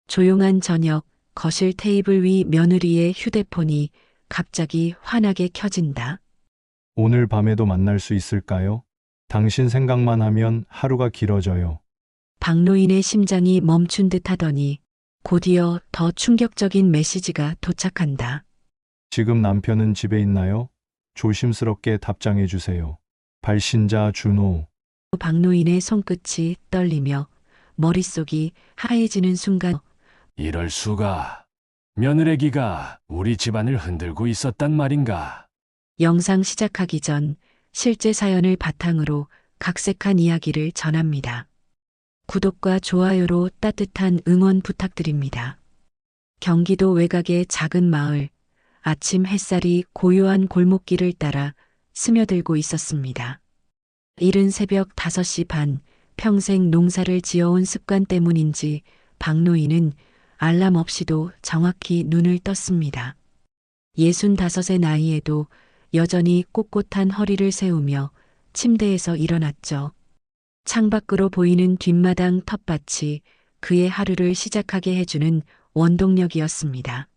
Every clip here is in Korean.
조용한 저녁, 거실 테이블 위 며느리의 휴대폰이 갑자기 환하게 켜진다. 오늘 밤에도 만날 수 있을까요? 당신 생각만 하면 하루가 길어져요. 박노인의 심장이 멈춘 듯 하더니 곧이어 더 충격적인 메시지가 도착한다. 지금 남편은 집에 있나요? 조심스럽게 답장해 주세요. 발신자 준호. 박노인의 손끝이 떨리며 머릿속이 하얘지는 순간 이럴 수가. 며느리기가 우리 집안을 흔들고 있었단 말인가. 영상 시작하기 전 실제 사연을 바탕으로 각색한 이야기를 전합니다. 구독과 좋아요로 따뜻한 응원 부탁드립니다. 경기도 외곽의 작은 마을, 아침 햇살이 고요한 골목길을 따라 스며들고 있었습니다. 이른 새벽 5시 반, 평생 농사를 지어온 습관 때문인지 박노인은 알람 없이도 정확히 눈을 떴습니다. 65의 나이에도 여전히 꼿꼿한 허리를 세우며 침대에서 일어났죠. 창밖으로 보이는 뒷마당 텃밭이 그의 하루를 시작하게 해주는 원동력이었습니다.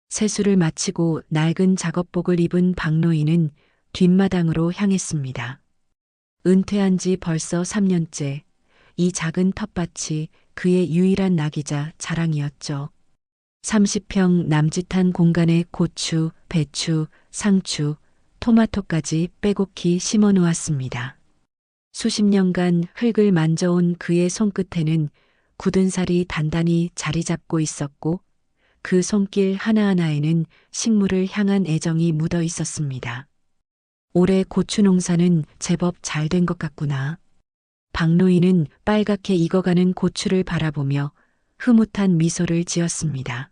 세수를 마치고 낡은 작업복을 입은 박노인은 뒷마당으로 향했습니다. 은퇴한 지 벌써 3년째, 이 작은 텃밭이 그의 유일한 낙이자 자랑이었죠. 30평 남짓한 공간에 고추, 배추, 상추, 토마토까지 빼곡히 심어 놓았습니다. 수십 년간 흙을 만져온 그의 손끝에는 굳은 살이 단단히 자리 잡고 있었고 그 손길 하나하나에는 식물을 향한 애정이 묻어 있었습니다. 올해 고추 농사는 제법 잘 된 것 같구나. 박노인은 빨갛게 익어가는 고추를 바라보며 흐뭇한 미소를 지었습니다.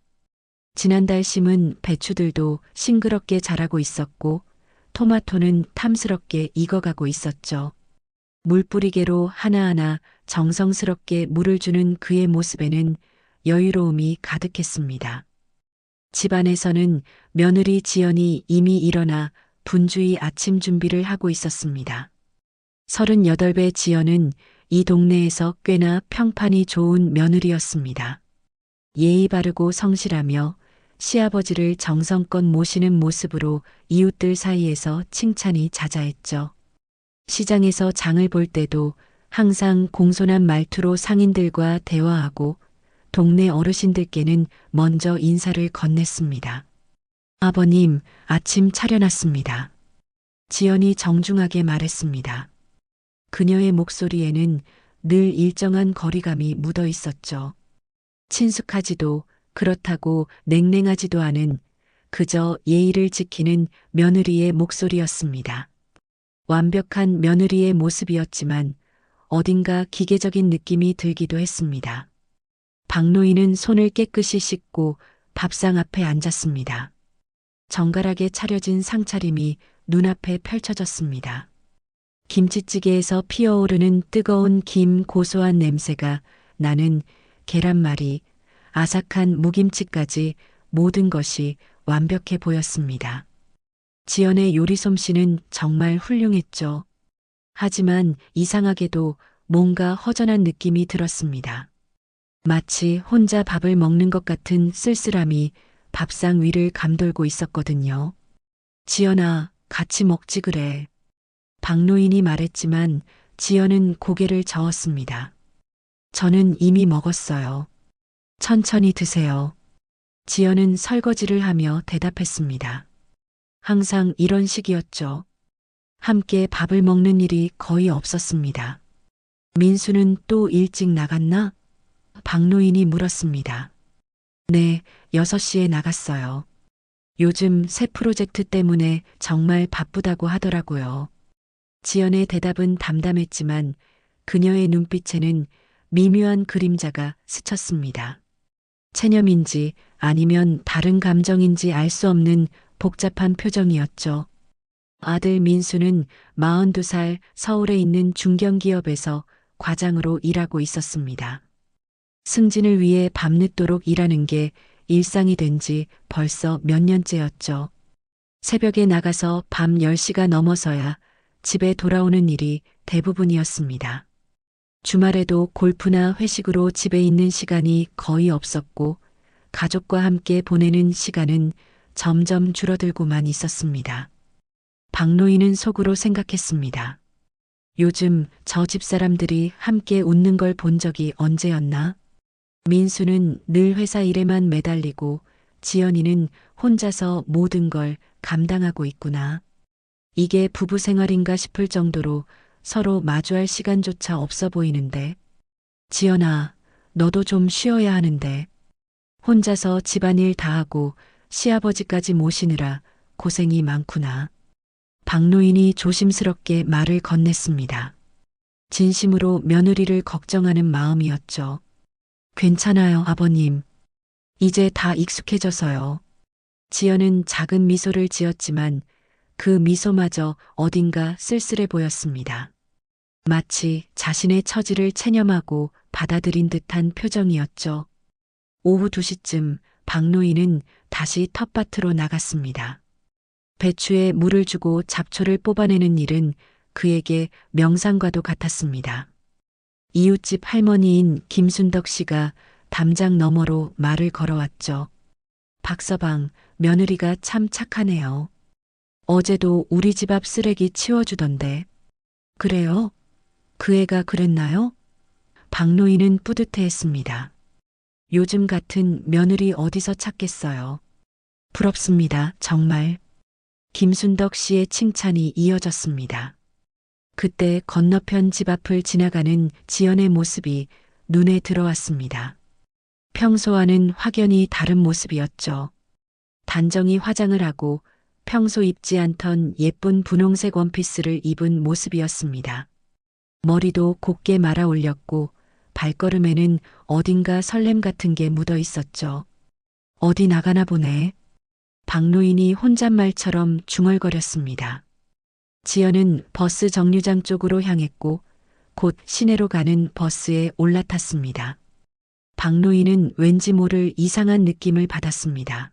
지난달 심은 배추들도 싱그럽게 자라고 있었고 토마토는 탐스럽게 익어가고 있었죠. 물뿌리개로 하나하나 정성스럽게 물을 주는 그의 모습에는 여유로움이 가득했습니다. 집안에서는 며느리 지연이 이미 일어나 분주히 아침 준비를 하고 있었습니다. 38배 지연은 이 동네에서 꽤나 평판이 좋은 며느리였습니다. 예의 바르고 성실하며 시아버지를 정성껏 모시는 모습으로 이웃들 사이에서 칭찬이 자자했죠. 시장에서 장을 볼 때도 항상 공손한 말투로 상인들과 대화하고 동네 어르신들께는 먼저 인사를 건넸습니다. 아버님, 아침 차려놨습니다. 지연이 정중하게 말했습니다. 그녀의 목소리에는 늘 일정한 거리감이 묻어 있었죠. 친숙하지도 그렇다고 냉랭하지도 않은 그저 예의를 지키는 며느리의 목소리였습니다. 완벽한 며느리의 모습이었지만 어딘가 기계적인 느낌이 들기도 했습니다. 박노인은 손을 깨끗이 씻고 밥상 앞에 앉았습니다. 정갈하게 차려진 상차림이 눈앞에 펼쳐졌습니다. 김치찌개에서 피어오르는 뜨거운 김 고소한 냄새가 나는 계란말이, 아삭한 무김치까지 모든 것이 완벽해 보였습니다. 지연의 요리 솜씨는 정말 훌륭했죠. 하지만 이상하게도 뭔가 허전한 느낌이 들었습니다. 마치 혼자 밥을 먹는 것 같은 쓸쓸함이 밥상 위를 감돌고 있었거든요. 지연아, 같이 먹지 그래. 박노인이 말했지만 지연은 고개를 저었습니다. 저는 이미 먹었어요. 천천히 드세요. 지연은 설거지를 하며 대답했습니다. 항상 이런 식이었죠. 함께 밥을 먹는 일이 거의 없었습니다. 민수는 또 일찍 나갔나? 박노인이 물었습니다. 네, 6시에 나갔어요. 요즘 새 프로젝트 때문에 정말 바쁘다고 하더라고요. 지연의 대답은 담담했지만 그녀의 눈빛에는 미묘한 그림자가 스쳤습니다. 체념인지 아니면 다른 감정인지 알 수 없는 복잡한 표정이었죠. 아들 민수는 42살 서울에 있는 중견기업에서 과장으로 일하고 있었습니다. 승진을 위해 밤늦도록 일하는 게 일상이 된 지 벌써 몇 년째였죠. 새벽에 나가서 밤 10시가 넘어서야 집에 돌아오는 일이 대부분이었습니다. 주말에도 골프나 회식으로 집에 있는 시간이 거의 없었고 가족과 함께 보내는 시간은 점점 줄어들고만 있었습니다. 박노인은 속으로 생각했습니다. 요즘 저 집 사람들이 함께 웃는 걸 본 적이 언제였나? 민수는 늘 회사 일에만 매달리고 지연이는 혼자서 모든 걸 감당하고 있구나. 이게 부부 생활인가 싶을 정도로 서로 마주할 시간조차 없어 보이는데. 지연아, 너도 좀 쉬어야 하는데. 혼자서 집안일 다 하고 시아버지까지 모시느라 고생이 많구나. 박노인이 조심스럽게 말을 건넸습니다. 진심으로 며느리를 걱정하는 마음이었죠. 괜찮아요, 아버님. 이제 다 익숙해져서요. 지연은 작은 미소를 지었지만 그 미소마저 어딘가 쓸쓸해 보였습니다. 마치 자신의 처지를 체념하고 받아들인 듯한 표정이었죠. 오후 2시쯤 박노인은 다시 텃밭으로 나갔습니다. 배추에 물을 주고 잡초를 뽑아내는 일은 그에게 명상과도 같았습니다. 이웃집 할머니인 김순덕 씨가 담장 너머로 말을 걸어왔죠. 박서방, 며느리가 참 착하네요. 어제도 우리 집 앞 쓰레기 치워주던데. 그래요? 그 애가 그랬나요? 박노인은 뿌듯해했습니다. 요즘 같은 며느리 어디서 찾겠어요. 부럽습니다, 정말. 김순덕 씨의 칭찬이 이어졌습니다. 그때 건너편 집 앞을 지나가는 지연의 모습이 눈에 들어왔습니다. 평소와는 확연히 다른 모습이었죠. 단정히 화장을 하고 평소 입지 않던 예쁜 분홍색 원피스를 입은 모습이었습니다. 머리도 곱게 말아 올렸고 발걸음에는 어딘가 설렘 같은 게 묻어 있었죠. 어디 나가나 보네. 박노인이 혼잣말처럼 중얼거렸습니다. 지연은 버스 정류장 쪽으로 향했고 곧 시내로 가는 버스에 올라탔습니다. 박노인은 왠지 모를 이상한 느낌을 받았습니다.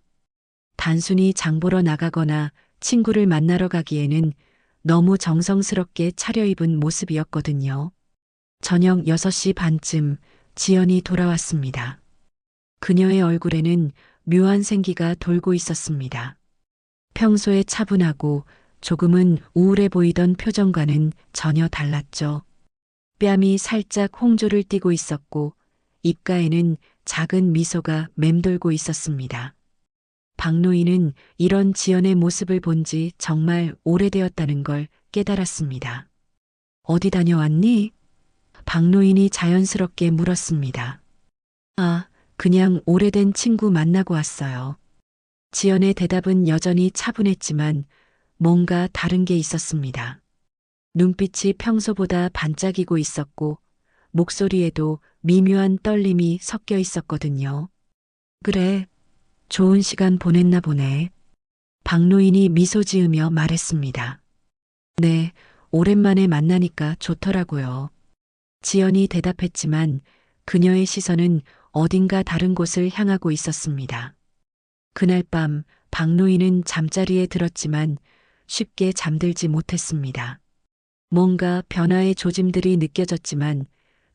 단순히 장보러 나가거나 친구를 만나러 가기에는 너무 정성스럽게 차려입은 모습이었거든요. 저녁 6시 반쯤 지연이 돌아왔습니다. 그녀의 얼굴에는 묘한 생기가 돌고 있었습니다. 평소에 차분하고 조금은 우울해 보이던 표정과는 전혀 달랐죠. 뺨이 살짝 홍조를 띠고 있었고 입가에는 작은 미소가 맴돌고 있었습니다. 박노인은 이런 지연의 모습을 본 지 정말 오래되었다는 걸 깨달았습니다. 어디 다녀왔니? 박노인이 자연스럽게 물었습니다. 아, 그냥 오래된 친구 만나고 왔어요. 지연의 대답은 여전히 차분했지만 뭔가 다른 게 있었습니다. 눈빛이 평소보다 반짝이고 있었고 목소리에도 미묘한 떨림이 섞여 있었거든요. 그래, 좋은 시간 보냈나 보네. 박노인이 미소 지으며 말했습니다. 네, 오랜만에 만나니까 좋더라고요. 지연이 대답했지만 그녀의 시선은 어딘가 다른 곳을 향하고 있었습니다. 그날 밤 박노인은 잠자리에 들었지만 쉽게 잠들지 못했습니다. 뭔가 변화의 조짐들이 느껴졌지만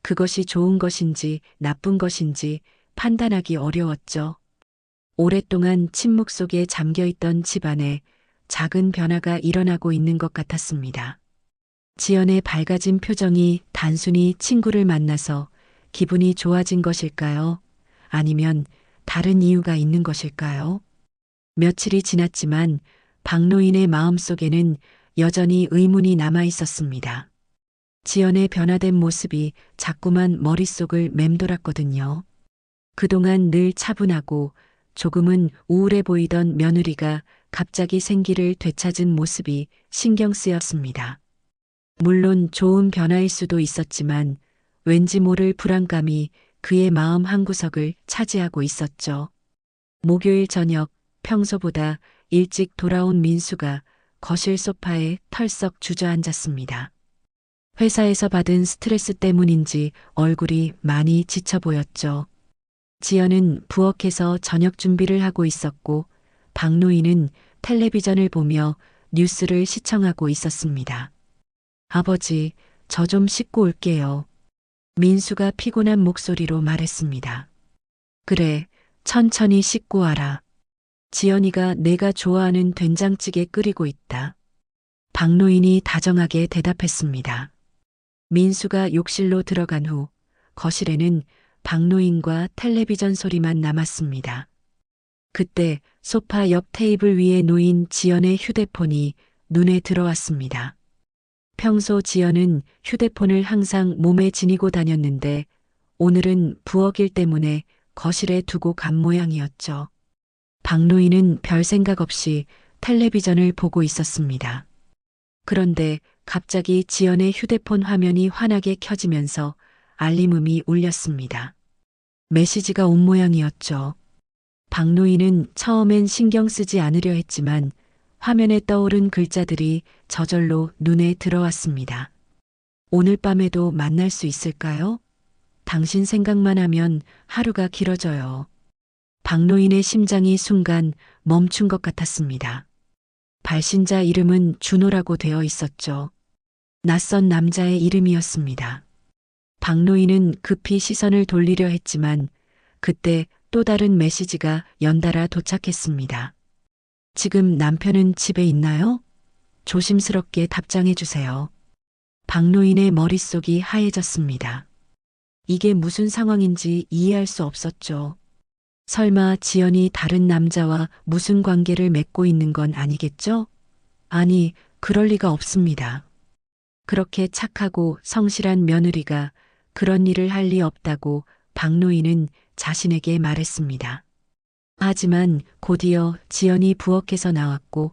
그것이 좋은 것인지 나쁜 것인지 판단하기 어려웠죠. 오랫동안 침묵 속에 잠겨있던 집안에 작은 변화가 일어나고 있는 것 같았습니다. 지연의 밝아진 표정이 단순히 친구를 만나서 기분이 좋아진 것일까요? 아니면 다른 이유가 있는 것일까요? 며칠이 지났지만 박노인의 마음속에는 여전히 의문이 남아 있었습니다. 지연의 변화된 모습이 자꾸만 머릿속을 맴돌았거든요. 그동안 늘 차분하고 조금은 우울해 보이던 며느리가 갑자기 생기를 되찾은 모습이 신경 쓰였습니다. 물론 좋은 변화일 수도 있었지만 왠지 모를 불안감이 그의 마음 한구석을 차지하고 있었죠. 목요일 저녁 평소보다 일찍 돌아온 민수가 거실 소파에 털썩 주저앉았습니다. 회사에서 받은 스트레스 때문인지 얼굴이 많이 지쳐 보였죠. 지연은 부엌에서 저녁 준비를 하고 있었고 박노인은 텔레비전을 보며 뉴스를 시청하고 있었습니다. 아버지, 저 좀 씻고 올게요. 민수가 피곤한 목소리로 말했습니다. 그래, 천천히 씻고 와라. 지연이가 내가 좋아하는 된장찌개 끓이고 있다. 박노인이 다정하게 대답했습니다. 민수가 욕실로 들어간 후 거실에는 박노인과 텔레비전 소리만 남았습니다. 그때 소파 옆 테이블 위에 놓인 지연의 휴대폰이 눈에 들어왔습니다. 평소 지연은 휴대폰을 항상 몸에 지니고 다녔는데 오늘은 부엌일 때문에 거실에 두고 간 모양이었죠. 박노인은 별 생각 없이 텔레비전을 보고 있었습니다. 그런데 갑자기 지연의 휴대폰 화면이 환하게 켜지면서 알림음이 울렸습니다. 메시지가 온 모양이었죠. 박노인은 처음엔 신경 쓰지 않으려 했지만 화면에 떠오른 글자들이 저절로 눈에 들어왔습니다. 오늘 밤에도 만날 수 있을까요? 당신 생각만 하면 하루가 길어져요. 박노인의 심장이 순간 멈춘 것 같았습니다. 발신자 이름은 준호라고 되어 있었죠. 낯선 남자의 이름이었습니다. 박노인은 급히 시선을 돌리려 했지만 그때 또 다른 메시지가 연달아 도착했습니다. 지금 남편은 집에 있나요? 조심스럽게 답장해 주세요. 박노인의 머릿속이 하얘졌습니다. 이게 무슨 상황인지 이해할 수 없었죠. 설마 지연이 다른 남자와 무슨 관계를 맺고 있는 건 아니겠죠? 아니, 그럴 리가 없습니다. 그렇게 착하고 성실한 며느리가 그런 일을 할 리 없다고 박노인은 자신에게 말했습니다. 하지만 곧이어 지연이 부엌에서 나왔고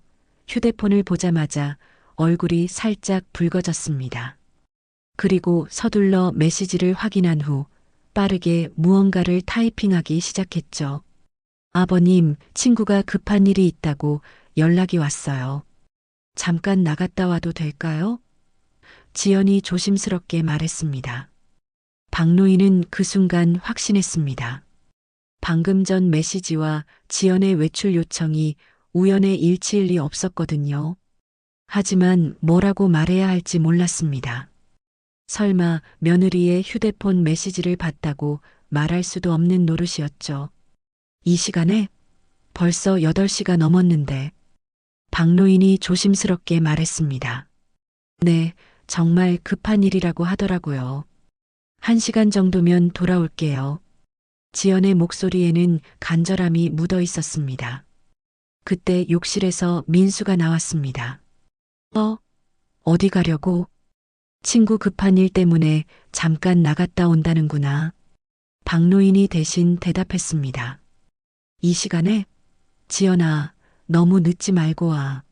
휴대폰을 보자마자 얼굴이 살짝 붉어졌습니다. 그리고 서둘러 메시지를 확인한 후 빠르게 무언가를 타이핑하기 시작했죠. 아버님, 친구가 급한 일이 있다고 연락이 왔어요. 잠깐 나갔다 와도 될까요? 지연이 조심스럽게 말했습니다. 박노인은 그 순간 확신했습니다. 방금 전 메시지와 지연의 외출 요청이 우연의 일치일 리 없었거든요. 하지만 뭐라고 말해야 할지 몰랐습니다. 설마 며느리의 휴대폰 메시지를 봤다고 말할 수도 없는 노릇이었죠. 이 시간에 벌써 8시가 넘었는데 박노인이 조심스럽게 말했습니다. 네, 정말 급한 일이라고 하더라고요. 1시간 정도면 돌아올게요. 지연의 목소리에는 간절함이 묻어 있었습니다. 그때 욕실에서 민수가 나왔습니다. 어디 가려고? 친구 급한 일 때문에 잠깐 나갔다 온다는구나. 박노인이 대신 대답했습니다. 이 시간에? 지연아, 너무 늦지 말고 와.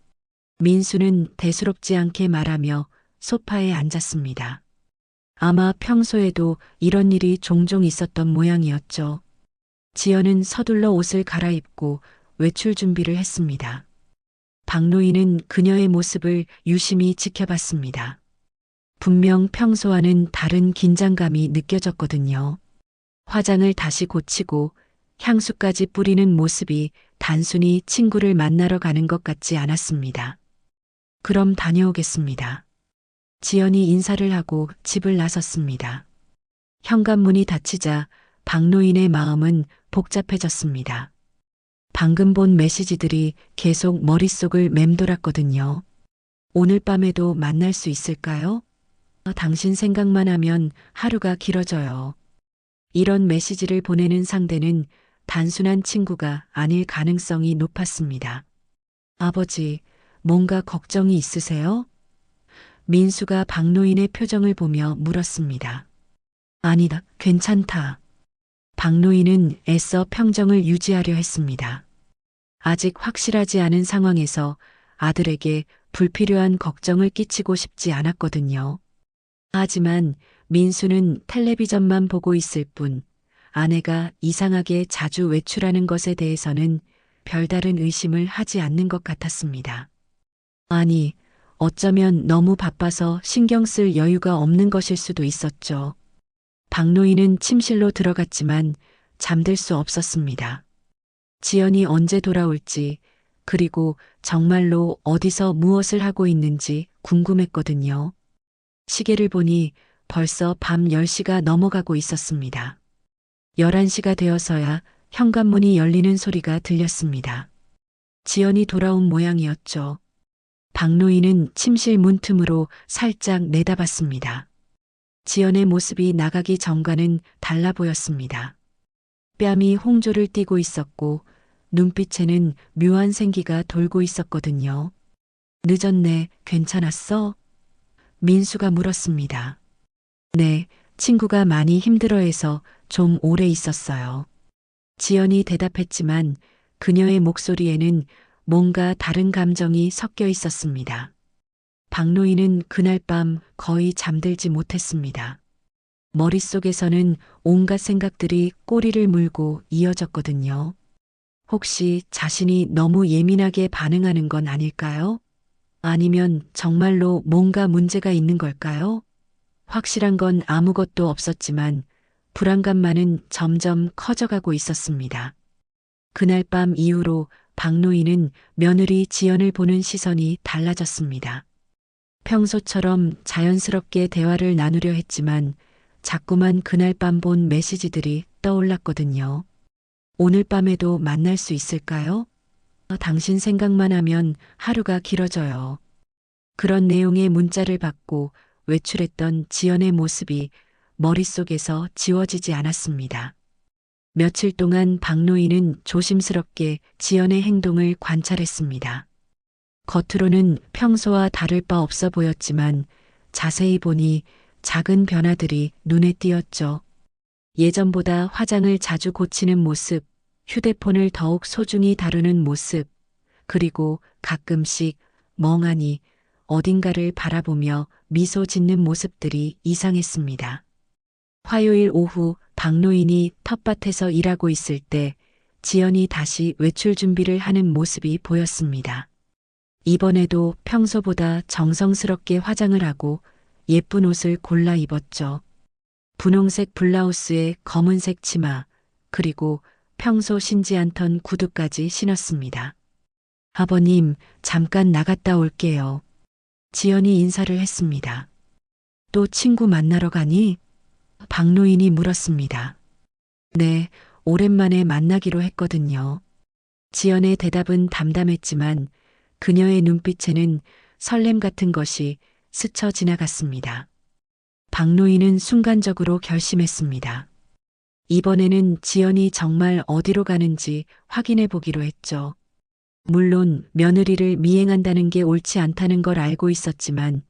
민수는 대수롭지 않게 말하며 소파에 앉았습니다. 아마 평소에도 이런 일이 종종 있었던 모양이었죠. 지연은 서둘러 옷을 갈아입고 외출 준비를 했습니다. 박노인은 그녀의 모습을 유심히 지켜봤습니다. 분명 평소와는 다른 긴장감이 느껴졌거든요. 화장을 다시 고치고 향수까지 뿌리는 모습이 단순히 친구를 만나러 가는 것 같지 않았습니다. 그럼 다녀오겠습니다. 지연이 인사를 하고 집을 나섰습니다. 현관문이 닫히자 박노인의 마음은 복잡해졌습니다. 방금 본 메시지들이 계속 머릿속을 맴돌았거든요. 오늘 밤에도 만날 수 있을까요? 당신 생각만 하면 하루가 길어져요. 이런 메시지를 보내는 상대는 단순한 친구가 아닐 가능성이 높았습니다. 아버지, 뭔가 걱정이 있으세요? 민수가 박노인의 표정을 보며 물었습니다. 아니다, 괜찮다. 박노인은 애써 평정을 유지하려 했습니다. 아직 확실하지 않은 상황에서 아들에게 불필요한 걱정을 끼치고 싶지 않았거든요. 하지만 민수는 텔레비전만 보고 있을 뿐 아내가 이상하게 자주 외출하는 것에 대해서는 별다른 의심을 하지 않는 것 같았습니다. 아니, 어쩌면 너무 바빠서 신경 쓸 여유가 없는 것일 수도 있었죠. 박노인은 침실로 들어갔지만 잠들 수 없었습니다. 지연이 언제 돌아올지, 그리고 정말로 어디서 무엇을 하고 있는지 궁금했거든요. 시계를 보니 벌써 밤 10시가 넘어가고 있었습니다. 11시가 되어서야 현관문이 열리는 소리가 들렸습니다. 지연이 돌아온 모양이었죠. 박노인은 침실 문틈으로 살짝 내다봤습니다. 지연의 모습이 나가기 전과는 달라 보였습니다. 뺨이 홍조를 띠고 있었고 눈빛에는 묘한 생기가 돌고 있었거든요. 늦었네, 괜찮았어? 민수가 물었습니다. 네, 친구가 많이 힘들어해서 좀 오래 있었어요. 지연이 대답했지만 그녀의 목소리에는 뭔가 다른 감정이 섞여 있었습니다. 박노인은 그날 밤 거의 잠들지 못했습니다. 머릿속에서는 온갖 생각들이 꼬리를 물고 이어졌거든요. 혹시 자신이 너무 예민하게 반응하는 건 아닐까요? 아니면 정말로 뭔가 문제가 있는 걸까요? 확실한 건 아무것도 없었지만 불안감만은 점점 커져가고 있었습니다. 그날 밤 이후로 박노인은 며느리 지연을 보는 시선이 달라졌습니다. 평소처럼 자연스럽게 대화를 나누려 했지만 자꾸만 그날 밤 본 메시지들이 떠올랐거든요. 오늘 밤에도 만날 수 있을까요? 당신 생각만 하면 하루가 길어져요. 그런 내용의 문자를 받고 외출했던 지연의 모습이 머릿속에서 지워지지 않았습니다. 며칠 동안 박노인은 조심스럽게 지연의 행동을 관찰했습니다. 겉으로는 평소와 다를 바 없어 보였지만 자세히 보니 작은 변화들이 눈에 띄었죠. 예전보다 화장을 자주 고치는 모습, 휴대폰을 더욱 소중히 다루는 모습, 그리고 가끔씩 멍하니 어딘가를 바라보며 미소 짓는 모습들이 이상했습니다. 화요일 오후 박노인이 텃밭에서 일하고 있을 때 지연이 다시 외출 준비를 하는 모습이 보였습니다. 이번에도 평소보다 정성스럽게 화장을 하고 예쁜 옷을 골라 입었죠. 분홍색 블라우스에 검은색 치마, 그리고 평소 신지 않던 구두까지 신었습니다. 아버님, 잠깐 나갔다 올게요. 지연이 인사를 했습니다. 또 친구 만나러 가니? 박노인이 물었습니다. 네, 오랜만에 만나기로 했거든요. 지연의 대답은 담담했지만 그녀의 눈빛에는 설렘 같은 것이 스쳐 지나갔습니다. 박노인은 순간적으로 결심했습니다. 이번에는 지연이 정말 어디로 가는지 확인해 보기로 했죠. 물론 며느리를 미행한다는 게 옳지 않다는 걸 알고 있었지만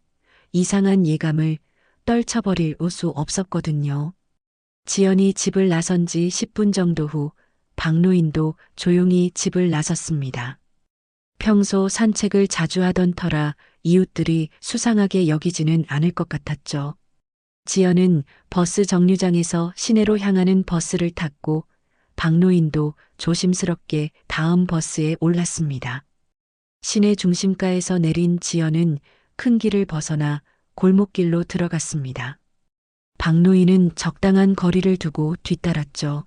이상한 예감을 떨쳐버릴 수 없었거든요. 지연이 집을 나선 지 10분 정도 후 박노인도 조용히 집을 나섰습니다. 평소 산책을 자주 하던 터라 이웃들이 수상하게 여기지는 않을 것 같았죠. 지연은 버스 정류장에서 시내로 향하는 버스를 탔고 박노인도 조심스럽게 다음 버스에 올랐습니다. 시내 중심가에서 내린 지연은 큰 길을 벗어나 골목길로 들어갔습니다. 박노인은 적당한 거리를 두고 뒤따랐죠.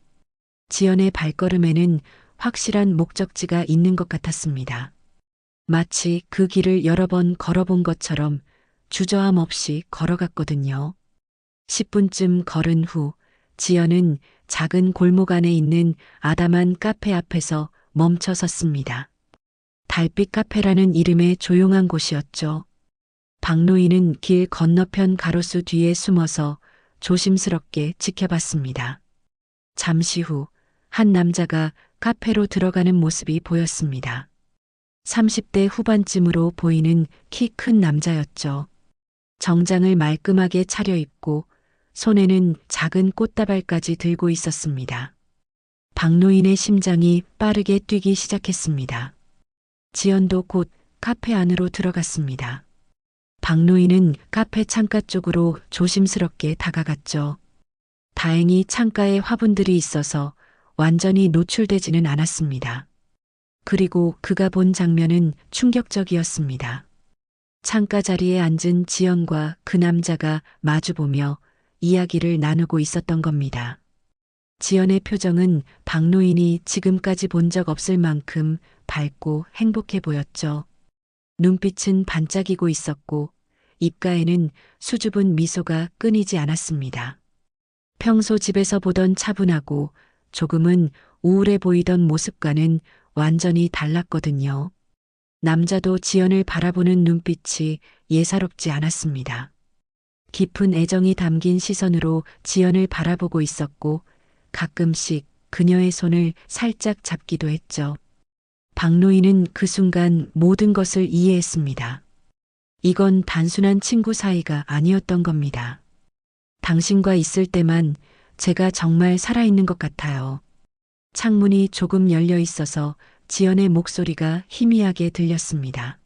지연의 발걸음에는 확실한 목적지가 있는 것 같았습니다. 마치 그 길을 여러 번 걸어본 것처럼 주저함 없이 걸어갔거든요. 10분쯤 걸은 후 지연은 작은 골목 안에 있는 아담한 카페 앞에서 멈춰 섰습니다. 달빛 카페라는 이름의 조용한 곳이었죠. 박노인은 길 건너편 가로수 뒤에 숨어서 조심스럽게 지켜봤습니다. 잠시 후 한 남자가 카페로 들어가는 모습이 보였습니다. 30대 후반쯤으로 보이는 키 큰 남자였죠. 정장을 말끔하게 차려입고 손에는 작은 꽃다발까지 들고 있었습니다. 박노인의 심장이 빠르게 뛰기 시작했습니다. 지연도 곧 카페 안으로 들어갔습니다. 박노인은 카페 창가 쪽으로 조심스럽게 다가갔죠. 다행히 창가에 화분들이 있어서 완전히 노출되지는 않았습니다. 그리고 그가 본 장면은 충격적이었습니다. 창가 자리에 앉은 지연과 그 남자가 마주보며 이야기를 나누고 있었던 겁니다. 지연의 표정은 박노인이 지금까지 본 적 없을 만큼 밝고 행복해 보였죠. 눈빛은 반짝이고 있었고 입가에는 수줍은 미소가 끊이지 않았습니다. 평소 집에서 보던 차분하고 조금은 우울해 보이던 모습과는 완전히 달랐거든요. 남자도 지연을 바라보는 눈빛이 예사롭지 않았습니다. 깊은 애정이 담긴 시선으로 지연을 바라보고 있었고 가끔씩 그녀의 손을 살짝 잡기도 했죠. 박노인은 그 순간 모든 것을 이해했습니다. 이건 단순한 친구 사이가 아니었던 겁니다. 당신과 있을 때만 제가 정말 살아있는 것 같아요. 창문이 조금 열려 있어서 지연의 목소리가 희미하게 들렸습니다.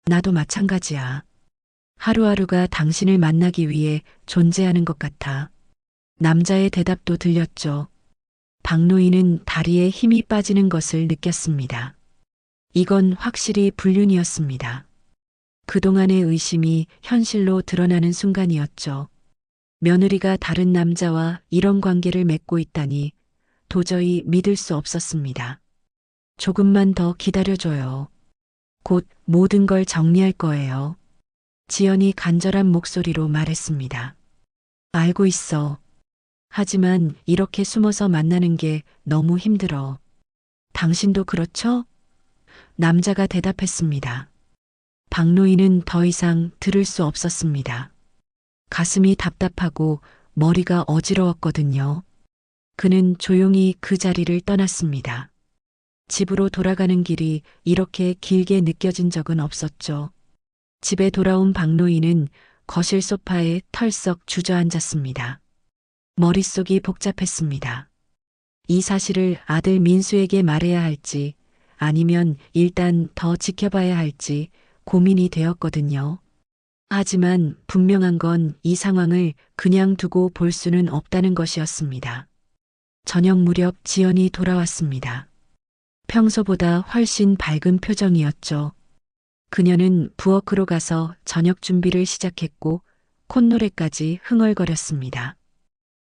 나도 마찬가지야. 하루하루가 당신을 만나기 위해 존재하는 것 같아. 남자의 대답도 들렸죠. 박노인은 다리에 힘이 빠지는 것을 느꼈습니다. 이건 확실히 불륜이었습니다. 그동안의 의심이 현실로 드러나는 순간이었죠. 며느리가 다른 남자와 이런 관계를 맺고 있다니 도저히 믿을 수 없었습니다. 조금만 더 기다려줘요. 곧 모든 걸 정리할 거예요. 지연이 간절한 목소리로 말했습니다. 알고 있어. 하지만 이렇게 숨어서 만나는 게 너무 힘들어. 당신도 그렇죠? 남자가 대답했습니다. 박노인은 더 이상 들을 수 없었습니다. 가슴이 답답하고 머리가 어지러웠거든요. 그는 조용히 그 자리를 떠났습니다. 집으로 돌아가는 길이 이렇게 길게 느껴진 적은 없었죠. 집에 돌아온 박노인은 거실 소파에 털썩 주저앉았습니다. 머릿속이 복잡했습니다. 이 사실을 아들 민수에게 말해야 할지 아니면 일단 더 지켜봐야 할지 고민이 되었거든요. 하지만 분명한 건 이 상황을 그냥 두고 볼 수는 없다는 것이었습니다. 저녁 무렵 지연이 돌아왔습니다. 평소보다 훨씬 밝은 표정이었죠. 그녀는 부엌으로 가서 저녁 준비를 시작했고 콧노래까지 흥얼거렸습니다.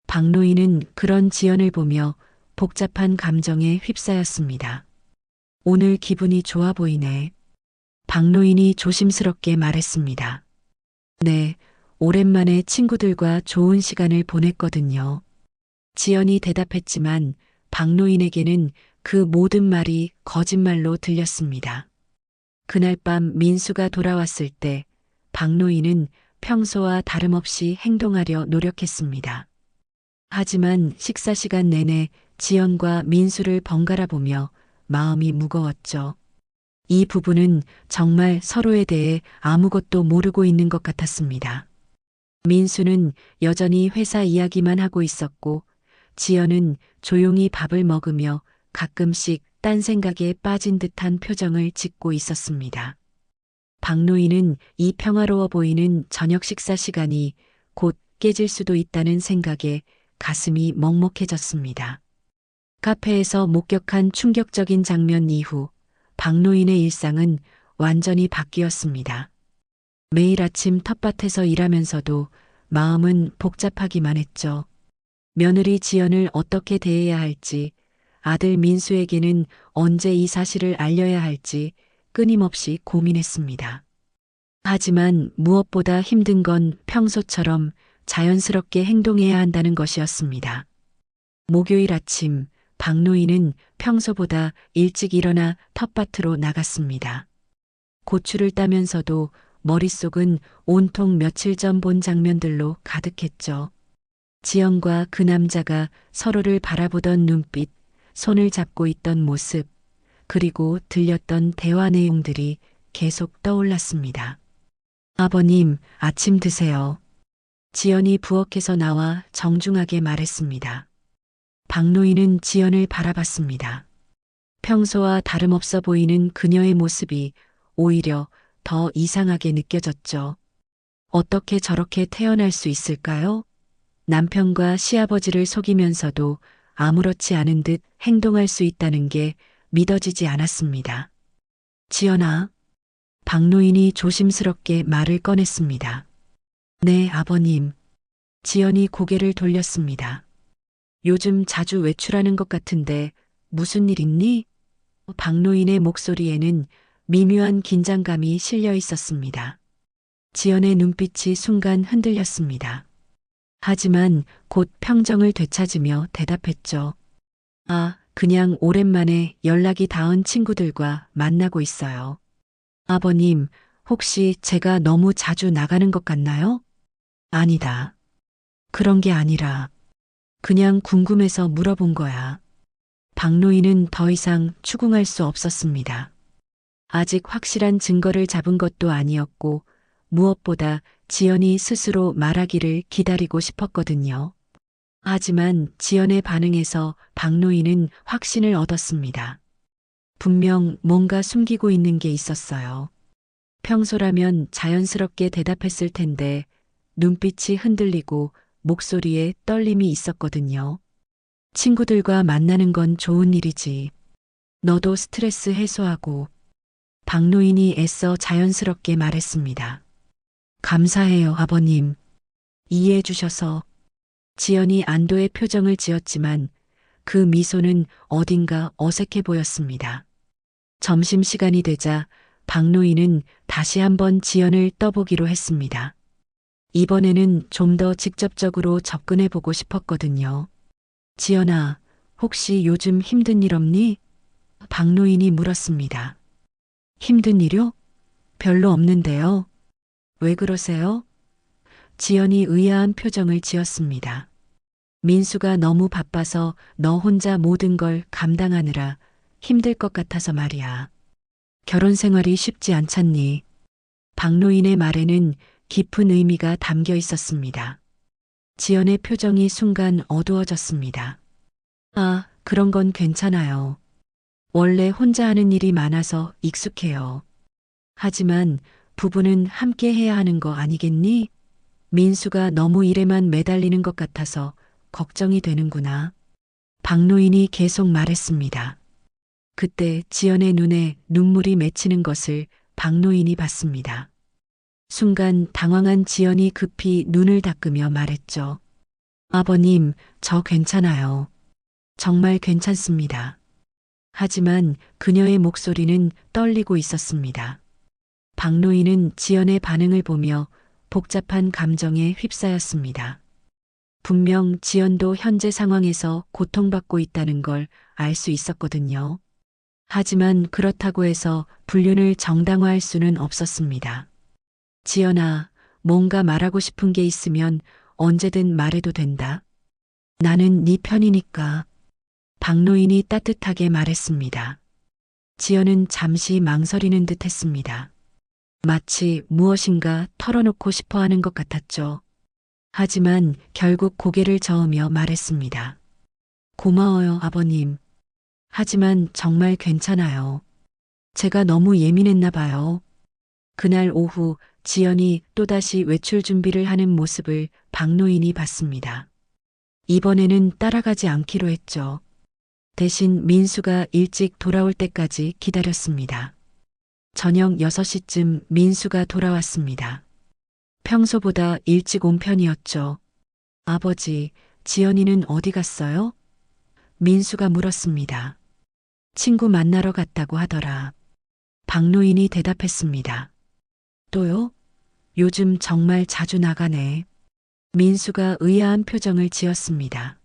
박노인은 그런 지연을 보며 복잡한 감정에 휩싸였습니다. 오늘 기분이 좋아 보이네. 박노인이 조심스럽게 말했습니다. 네, 오랜만에 친구들과 좋은 시간을 보냈거든요. 지연이 대답했지만 박노인에게는 그 모든 말이 거짓말로 들렸습니다. 그날 밤 민수가 돌아왔을 때 박노인은 평소와 다름없이 행동하려 노력했습니다. 하지만 식사 시간 내내 지연과 민수를 번갈아 보며 마음이 무거웠죠. 이 부부는 정말 서로에 대해 아무것도 모르고 있는 것 같았습니다. 민수는 여전히 회사 이야기만 하고 있었고 지연은 조용히 밥을 먹으며 가끔씩 딴 생각에 빠진 듯한 표정을 짓고 있었습니다. 박노인은 이 평화로워 보이는 저녁 식사 시간이 곧 깨질 수도 있다는 생각에 가슴이 먹먹해졌습니다. 카페에서 목격한 충격적인 장면 이후 박노인의 일상은 완전히 바뀌었습니다. 매일 아침 텃밭에서 일하면서도 마음은 복잡하기만 했죠. 며느리 지연을 어떻게 대해야 할지, 아들 민수에게는 언제 이 사실을 알려야 할지 끊임없이 고민했습니다. 하지만 무엇보다 힘든 건 평소처럼 자연스럽게 행동해야 한다는 것이었습니다. 목요일 아침, 박노인은 평소보다 일찍 일어나 텃밭으로 나갔습니다. 고추를 따면서도 머릿속은 온통 며칠 전 본 장면들로 가득했죠. 지연과 그 남자가 서로를 바라보던 눈빛, 손을 잡고 있던 모습, 그리고 들렸던 대화 내용들이 계속 떠올랐습니다. 아버님, 아침 드세요. 지연이 부엌에서 나와 정중하게 말했습니다. 박노인은 지연을 바라봤습니다. 평소와 다름없어 보이는 그녀의 모습이 오히려 더 이상하게 느껴졌죠. 어떻게 저렇게 태어날 수 있을까요? 남편과 시아버지를 속이면서도 아무렇지 않은 듯 행동할 수 있다는 게 믿어지지 않았습니다. 지연아, 박노인이 조심스럽게 말을 꺼냈습니다. 네, 아버님. 지연이 고개를 돌렸습니다. 요즘 자주 외출하는 것 같은데 무슨 일 있니? 박노인의 목소리에는 미묘한 긴장감이 실려 있었습니다. 지연의 눈빛이 순간 흔들렸습니다. 하지만 곧 평정을 되찾으며 대답했죠. 아, 그냥 오랜만에 연락이 닿은 친구들과 만나고 있어요. 아버님, 혹시 제가 너무 자주 나가는 것 같나요? 아니다. 그런 게 아니라 그냥 궁금해서 물어본 거야. 박노인은 더 이상 추궁할 수 없었습니다. 아직 확실한 증거를 잡은 것도 아니었고 무엇보다 지연이 스스로 말하기를 기다리고 싶었거든요. 하지만 지연의 반응에서 박노인은 확신을 얻었습니다. 분명 뭔가 숨기고 있는 게 있었어요. 평소라면 자연스럽게 대답했을 텐데 눈빛이 흔들리고 목소리에 떨림이 있었거든요. 친구들과 만나는 건 좋은 일이지. 너도 스트레스 해소하고. 박노인이 애써 자연스럽게 말했습니다. 감사해요, 아버님. 이해해 주셔서. 지연이 안도의 표정을 지었지만 그 미소는 어딘가 어색해 보였습니다. 점심시간이 되자 박노인은 다시 한번 지연을 떠보기로 했습니다. 이번에는 좀 더 직접적으로 접근해 보고 싶었거든요. 지연아, 혹시 요즘 힘든 일 없니? 박노인이 물었습니다. 힘든 일요? 별로 없는데요. 왜 그러세요? 지연이 의아한 표정을 지었습니다. 민수가 너무 바빠서 너 혼자 모든 걸 감당하느라 힘들 것 같아서 말이야. 결혼 생활이 쉽지 않잖니. 박노인의 말에는 깊은 의미가 담겨 있었습니다. 지연의 표정이 순간 어두워졌습니다. 아, 그런 건 괜찮아요. 원래 혼자 하는 일이 많아서 익숙해요. 하지만 부부는 함께 해야 하는 거 아니겠니? 민수가 너무 일에만 매달리는 것 같아서 걱정이 되는구나. 박노인이 계속 말했습니다. 그때 지연의 눈에 눈물이 맺히는 것을 박노인이 봤습니다. 순간 당황한 지연이 급히 눈을 닦으며 말했죠. 아버님, 저 괜찮아요. 정말 괜찮습니다. 하지만 그녀의 목소리는 떨리고 있었습니다. 박노인은 지연의 반응을 보며 복잡한 감정에 휩싸였습니다. 분명 지연도 현재 상황에서 고통받고 있다는 걸 알 수 있었거든요. 하지만 그렇다고 해서 불륜을 정당화할 수는 없었습니다. 지연아, 뭔가 말하고 싶은 게 있으면 언제든 말해도 된다. 나는 네 편이니까. 박노인이 따뜻하게 말했습니다. 지연은 잠시 망설이는 듯 했습니다. 마치 무엇인가 털어놓고 싶어 하는 것 같았죠. 하지만 결국 고개를 저으며 말했습니다. 고마워요, 아버님. 하지만 정말 괜찮아요. 제가 너무 예민했나 봐요. 그날 오후 지연이 또다시 외출 준비를 하는 모습을 박노인이 봤습니다. 이번에는 따라가지 않기로 했죠. 대신 민수가 일찍 돌아올 때까지 기다렸습니다. 저녁 6시쯤 민수가 돌아왔습니다. 평소보다 일찍 온 편이었죠. 아버지, 지연이는 어디 갔어요? 민수가 물었습니다. 친구 만나러 갔다고 하더라. 박노인이 대답했습니다. 또요? 요즘 정말 자주 나가네. 민수가 의아한 표정을 지었습니다.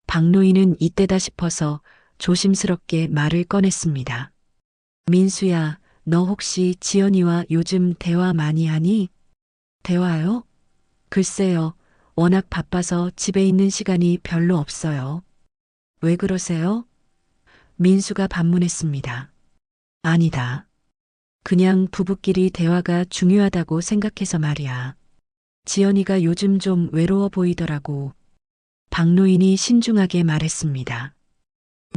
박노인은 이때다 싶어서 조심스럽게 말을 꺼냈습니다. 민수야, 너 혹시 지연이와 요즘 대화 많이 하니? 대화요? 글쎄요, 워낙 바빠서 집에 있는 시간이 별로 없어요. 왜 그러세요? 민수가 반문했습니다. 아니다. 그냥 부부끼리 대화가 중요하다고 생각해서 말이야. 지연이가 요즘 좀 외로워 보이더라고. 박노인이 신중하게 말했습니다.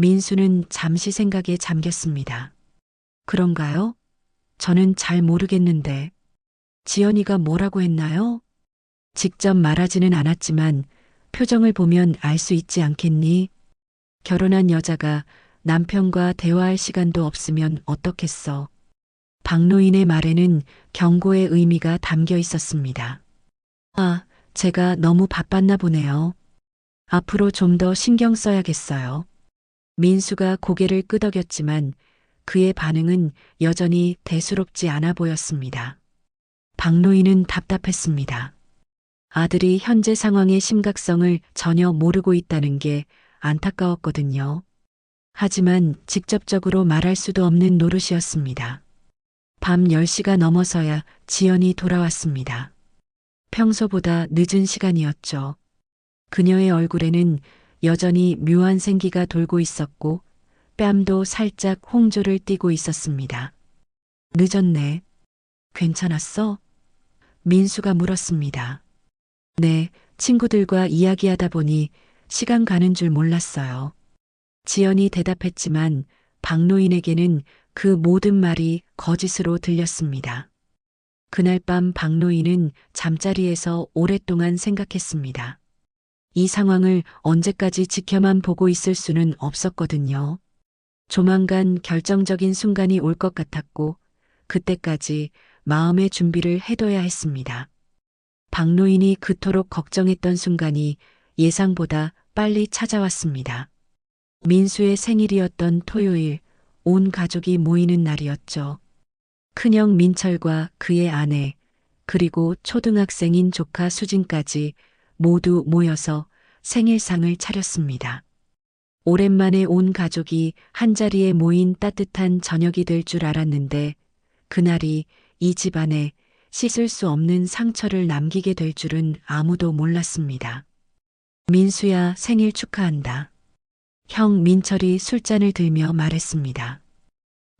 민수는 잠시 생각에 잠겼습니다. 그런가요? 저는 잘 모르겠는데. 지연이가 뭐라고 했나요? 직접 말하지는 않았지만 표정을 보면 알 수 있지 않겠니? 결혼한 여자가 남편과 대화할 시간도 없으면 어떻겠어. 박노인의 말에는 경고의 의미가 담겨 있었습니다. 아, 제가 너무 바빴나 보네요. 앞으로 좀 더 신경 써야겠어요. 민수가 고개를 끄덕였지만 그의 반응은 여전히 대수롭지 않아 보였습니다. 박노인은 답답했습니다. 아들이 현재 상황의 심각성을 전혀 모르고 있다는 게 안타까웠거든요. 하지만 직접적으로 말할 수도 없는 노릇이었습니다. 밤 10시가 넘어서야 지연이 돌아왔습니다. 평소보다 늦은 시간이었죠. 그녀의 얼굴에는 여전히 묘한 생기가 돌고 있었고 뺨도 살짝 홍조를 띠고 있었습니다. 늦었네. 괜찮았어? 민수가 물었습니다. 네, 친구들과 이야기하다 보니 시간 가는 줄 몰랐어요. 지연이 대답했지만 박노인에게는 그 모든 말이 거짓으로 들렸습니다. 그날 밤 박노인은 잠자리에서 오랫동안 생각했습니다. 이 상황을 언제까지 지켜만 보고 있을 수는 없었거든요. 조만간 결정적인 순간이 올 것 같았고 그때까지 마음의 준비를 해둬야 했습니다. 박노인이 그토록 걱정했던 순간이 예상보다 빨리 찾아왔습니다. 민수의 생일이었던 토요일, 온 가족이 모이는 날이었죠. 큰형 민철과 그의 아내, 그리고 초등학생인 조카 수진까지 모두 모여서 생일상을 차렸습니다. 오랜만에 온 가족이 한자리에 모인 따뜻한 저녁이 될 줄 알았는데 그날이 이 집안에 씻을 수 없는 상처를 남기게 될 줄은 아무도 몰랐습니다. 민수야, 생일 축하한다. 형 민철이 술잔을 들며 말했습니다.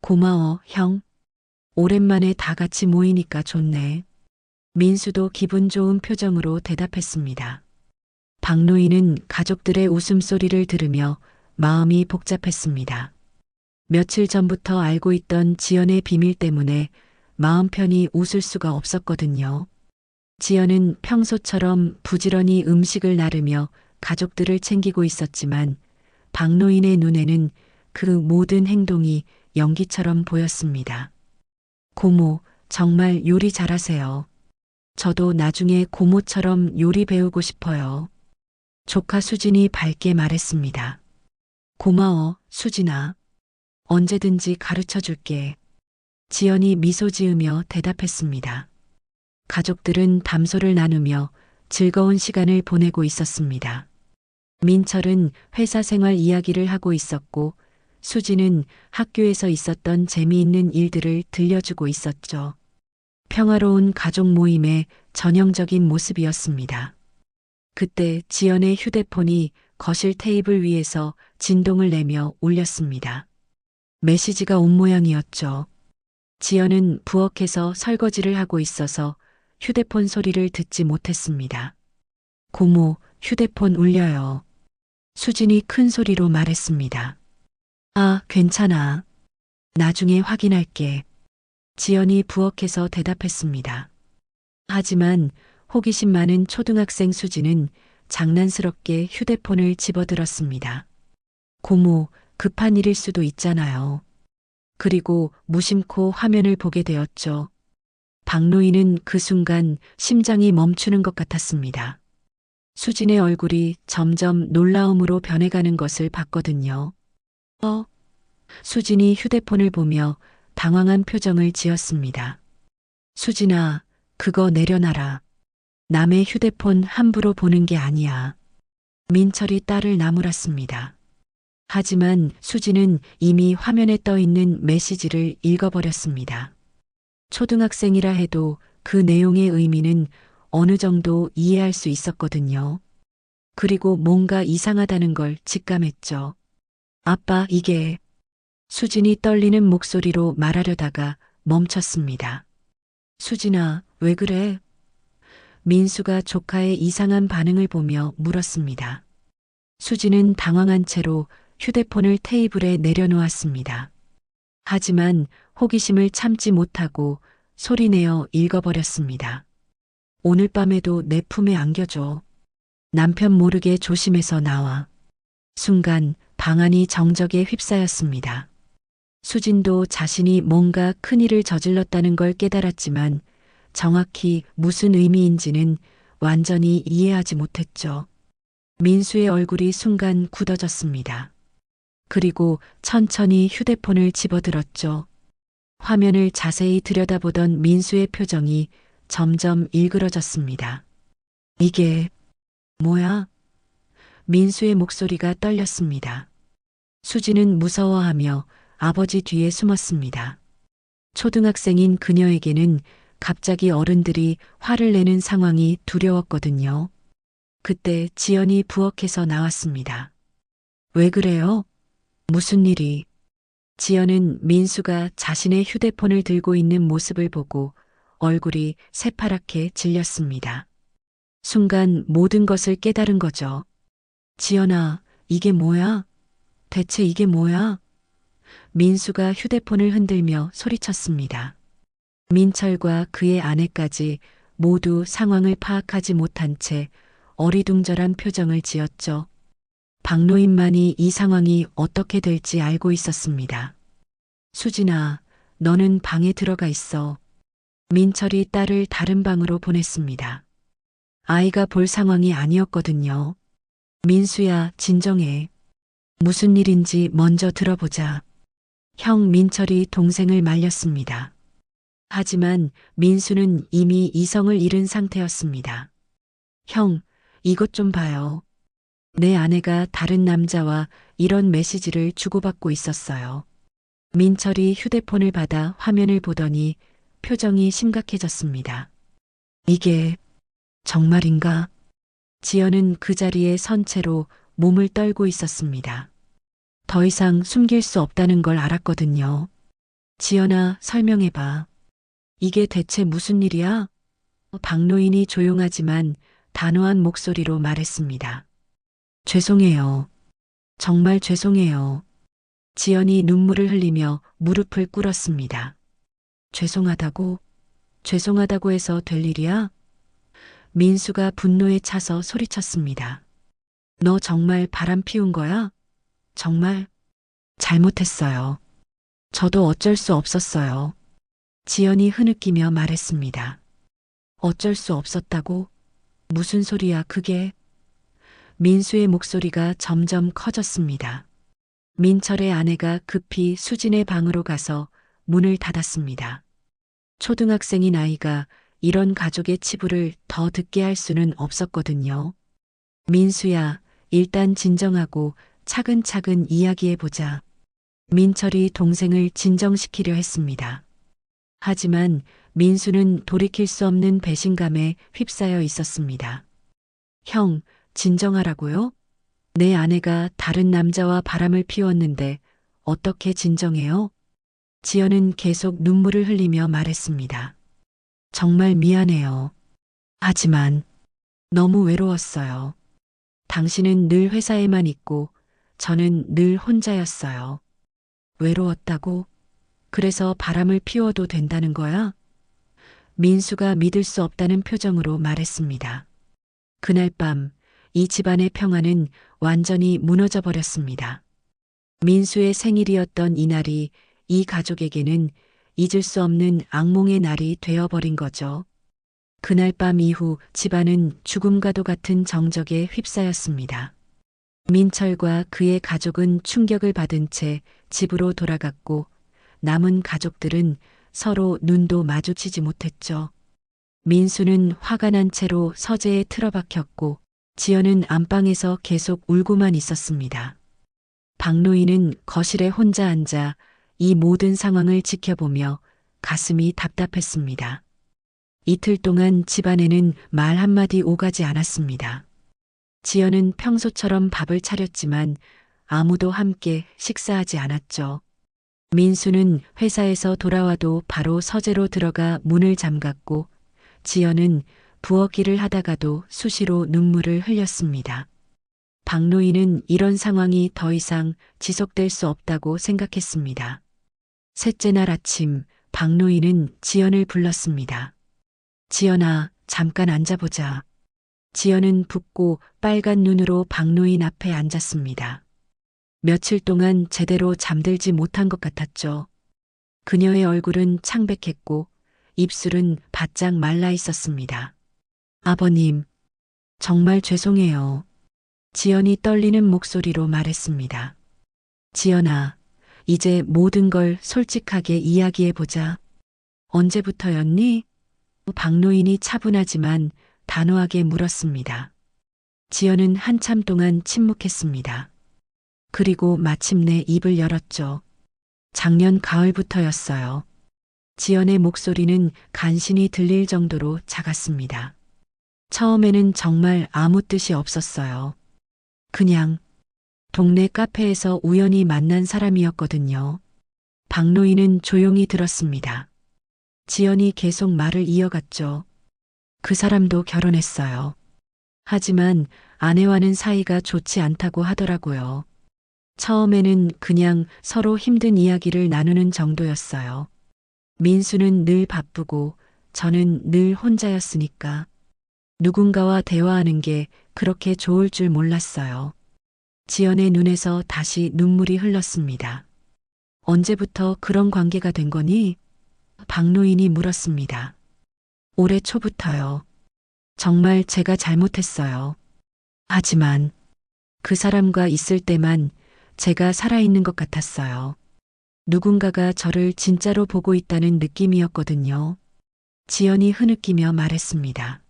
고마워, 형. 오랜만에 다 같이 모이니까 좋네. 민수도 기분 좋은 표정으로 대답했습니다. 박노인은 가족들의 웃음소리를 들으며 마음이 복잡했습니다. 며칠 전부터 알고 있던 지연의 비밀 때문에 마음 편히 웃을 수가 없었거든요. 지연은 평소처럼 부지런히 음식을 나르며 가족들을 챙기고 있었지만 박노인의 눈에는 그 모든 행동이 연기처럼 보였습니다. 고모, 정말 요리 잘하세요. 저도 나중에 고모처럼 요리 배우고 싶어요. 조카 수진이 밝게 말했습니다. 고마워, 수진아. 언제든지 가르쳐 줄게. 지연이 미소 지으며 대답했습니다. 가족들은 담소를 나누며 즐거운 시간을 보내고 있었습니다. 민철은 회사 생활 이야기를 하고 있었고 수진은 학교에서 있었던 재미있는 일들을 들려주고 있었죠. 평화로운 가족 모임의 전형적인 모습이었습니다. 그때 지연의 휴대폰이 거실 테이블 위에서 진동을 내며 울렸습니다. 메시지가 온 모양이었죠. 지연은 부엌에서 설거지를 하고 있어서 휴대폰 소리를 듣지 못했습니다. 고모, 휴대폰 울려요. 수진이 큰 소리로 말했습니다. 아, 괜찮아. 나중에 확인할게. 지연이 부엌에서 대답했습니다. 하지만 호기심 많은 초등학생 수진은 장난스럽게 휴대폰을 집어들었습니다. 고모, 급한 일일 수도 있잖아요. 그리고 무심코 화면을 보게 되었죠. 박노인은 그 순간 심장이 멈추는 것 같았습니다. 수진의 얼굴이 점점 놀라움으로 변해가는 것을 봤거든요. 수진이 휴대폰을 보며 당황한 표정을 지었습니다. 수진아, 그거 내려놔라. 남의 휴대폰 함부로 보는 게 아니야. 민철이 딸을 나무랐습니다. 하지만 수진은 이미 화면에 떠 있는 메시지를 읽어버렸습니다. 초등학생이라 해도 그 내용의 의미는 어느 정도 이해할 수 있었거든요. 그리고 뭔가 이상하다는 걸 직감했죠. 아빠, 이게... 수진이 떨리는 목소리로 말하려다가 멈췄습니다. 수진아, 왜 그래? 민수가 조카의 이상한 반응을 보며 물었습니다. 수진은 당황한 채로 휴대폰을 테이블에 내려놓았습니다. 하지만 호기심을 참지 못하고 소리내어 읽어버렸습니다. 오늘 밤에도 내 품에 안겨줘. 남편 모르게 조심해서 나와. 순간 방안이 정적에 휩싸였습니다. 수진도 자신이 뭔가 큰일을 저질렀다는 걸 깨달았지만 정확히 무슨 의미인지는 완전히 이해하지 못했죠. 민수의 얼굴이 순간 굳어졌습니다. 그리고 천천히 휴대폰을 집어들었죠. 화면을 자세히 들여다보던 민수의 표정이 점점 일그러졌습니다. 이게 뭐야? 민수의 목소리가 떨렸습니다. 수지는 무서워하며 아버지 뒤에 숨었습니다. 초등학생인 그녀에게는 갑자기 어른들이 화를 내는 상황이 두려웠거든요. 그때 지연이 부엌에서 나왔습니다. 왜 그래요? 무슨 일이? 지연은 민수가 자신의 휴대폰을 들고 있는 모습을 보고 얼굴이 새파랗게 질렸습니다. 순간 모든 것을 깨달은 거죠. 지연아, 이게 뭐야? 대체 이게 뭐야? 민수가 휴대폰을 흔들며 소리쳤습니다. 민철과 그의 아내까지 모두 상황을 파악하지 못한 채 어리둥절한 표정을 지었죠. 박노인만이 이 상황이 어떻게 될지 알고 있었습니다. 수진아, 너는 방에 들어가 있어. 민철이 딸을 다른 방으로 보냈습니다. 아이가 볼 상황이 아니었거든요. 민수야, 진정해. 무슨 일인지 먼저 들어보자. 형 민철이 동생을 말렸습니다. 하지만 민수는 이미 이성을 잃은 상태였습니다. 형, 이것 좀 봐요. 내 아내가 다른 남자와 이런 메시지를 주고받고 있었어요. 민철이 휴대폰을 받아 화면을 보더니 표정이 심각해졌습니다. 이게 정말인가? 지연은 그 자리에 선 채로 몸을 떨고 있었습니다. 더 이상 숨길 수 없다는 걸 알았거든요. 지연아, 설명해봐. 이게 대체 무슨 일이야? 박노인이 조용하지만 단호한 목소리로 말했습니다. 죄송해요. 정말 죄송해요. 지연이 눈물을 흘리며 무릎을 꿇었습니다. 죄송하다고? 죄송하다고 해서 될 일이야? 민수가 분노에 차서 소리쳤습니다. 너 정말 바람 피운 거야? 정말? 잘못했어요. 저도 어쩔 수 없었어요. 지연이 흐느끼며 말했습니다. 어쩔 수 없었다고? 무슨 소리야 그게? 민수의 목소리가 점점 커졌습니다. 민철의 아내가 급히 수진의 방으로 가서 문을 닫았습니다. 초등학생인 아이가 이런 가족의 치부를 더 듣게 할 수는 없었거든요. 민수야, 일단 진정하고 차근차근 이야기해보자. 민철이 동생을 진정시키려 했습니다. 하지만 민수는 돌이킬 수 없는 배신감에 휩싸여 있었습니다. 형, 진정하라고요? 내 아내가 다른 남자와 바람을 피웠는데 어떻게 진정해요? 지연은 계속 눈물을 흘리며 말했습니다. 정말 미안해요. 하지만 너무 외로웠어요. 당신은 늘 회사에만 있고 저는 늘 혼자였어요. 외로웠다고? 그래서 바람을 피워도 된다는 거야? 민수가 믿을 수 없다는 표정으로 말했습니다. 그날 밤 이 집안의 평화는 완전히 무너져 버렸습니다. 민수의 생일이었던 이날이 이 가족에게는 잊을 수 없는 악몽의 날이 되어버린 거죠. 그날 밤 이후 집안은 죽음과도 같은 정적에 휩싸였습니다. 민철과 그의 가족은 충격을 받은 채 집으로 돌아갔고 남은 가족들은 서로 눈도 마주치지 못했죠. 민수는 화가 난 채로 서재에 틀어박혔고 지연은 안방에서 계속 울고만 있었습니다. 박노인은 거실에 혼자 앉아 이 모든 상황을 지켜보며 가슴이 답답했습니다. 이틀 동안 집안에는 말 한마디 오가지 않았습니다. 지연은 평소처럼 밥을 차렸지만 아무도 함께 식사하지 않았죠. 민수는 회사에서 돌아와도 바로 서재로 들어가 문을 잠갔고 지연은 부엌 일을 하다가도 수시로 눈물을 흘렸습니다. 박노인은 이런 상황이 더 이상 지속될 수 없다고 생각했습니다. 셋째 날 아침 박노인은 지연을 불렀습니다. 지연아, 잠깐 앉아보자. 지연은 붓고 빨간 눈으로 박노인 앞에 앉았습니다. 며칠 동안 제대로 잠들지 못한 것 같았죠. 그녀의 얼굴은 창백했고 입술은 바짝 말라 있었습니다. 아버님, 정말 죄송해요. 지연이 떨리는 목소리로 말했습니다. 지연아, 이제 모든 걸 솔직하게 이야기해보자. 언제부터였니? 박노인이 차분하지만 단호하게 물었습니다. 지연은 한참 동안 침묵했습니다. 그리고 마침내 입을 열었죠. 작년 가을부터였어요. 지연의 목소리는 간신히 들릴 정도로 작았습니다. 처음에는 정말 아무 뜻이 없었어요. 그냥 동네 카페에서 우연히 만난 사람이었거든요. 박노인은 조용히 들었습니다. 지연이 계속 말을 이어갔죠. 그 사람도 결혼했어요. 하지만 아내와는 사이가 좋지 않다고 하더라고요. 처음에는 그냥 서로 힘든 이야기를 나누는 정도였어요. 민수는 늘 바쁘고 저는 늘 혼자였으니까 누군가와 대화하는 게 그렇게 좋을 줄 몰랐어요. 지연의 눈에서 다시 눈물이 흘렀습니다. 언제부터 그런 관계가 된 거니? 박노인이 물었습니다. 올해 초부터요. 정말 제가 잘못했어요. 하지만 그 사람과 있을 때만 제가 살아있는 것 같았어요. 누군가가 저를 진짜로 보고 있다는 느낌이었거든요. 지연이 흐느끼며 말했습니다.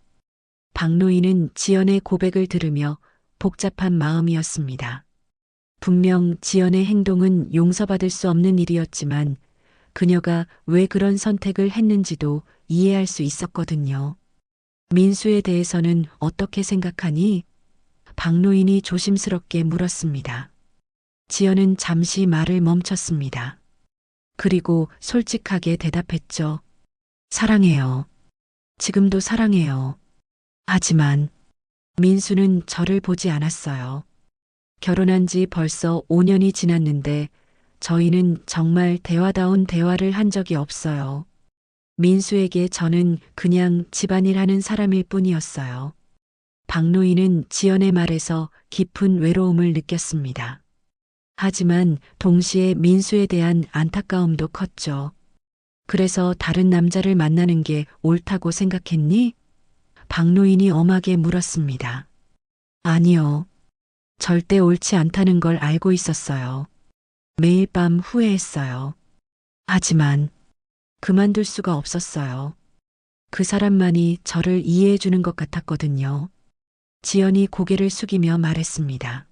박노인은 지연의 고백을 들으며 복잡한 마음이었습니다. 분명 지연의 행동은 용서받을 수 없는 일이었지만 그녀가 왜 그런 선택을 했는지도 이해할 수 있었거든요. 민수에 대해서는 어떻게 생각하니? 박노인이 조심스럽게 물었습니다. 지연은 잠시 말을 멈췄습니다. 그리고 솔직하게 대답했죠. 사랑해요. 지금도 사랑해요. 하지만 민수는 저를 보지 않았어요. 결혼한 지 벌써 5년이 지났는데 저희는 정말 대화다운 대화를 한 적이 없어요. 민수에게 저는 그냥 집안일 하는 사람일 뿐이었어요. 박노인은 지연의 말에서 깊은 외로움을 느꼈습니다. 하지만 동시에 민수에 대한 안타까움도 컸죠. 그래서 다른 남자를 만나는 게 옳다고 생각했니? 박노인이 엄하게 물었습니다. 아니요. 절대 옳지 않다는 걸 알고 있었어요. 매일 밤 후회했어요. 하지만 그만둘 수가 없었어요. 그 사람만이 저를 이해해 주는 것 같았거든요. 지연이 고개를 숙이며 말했습니다.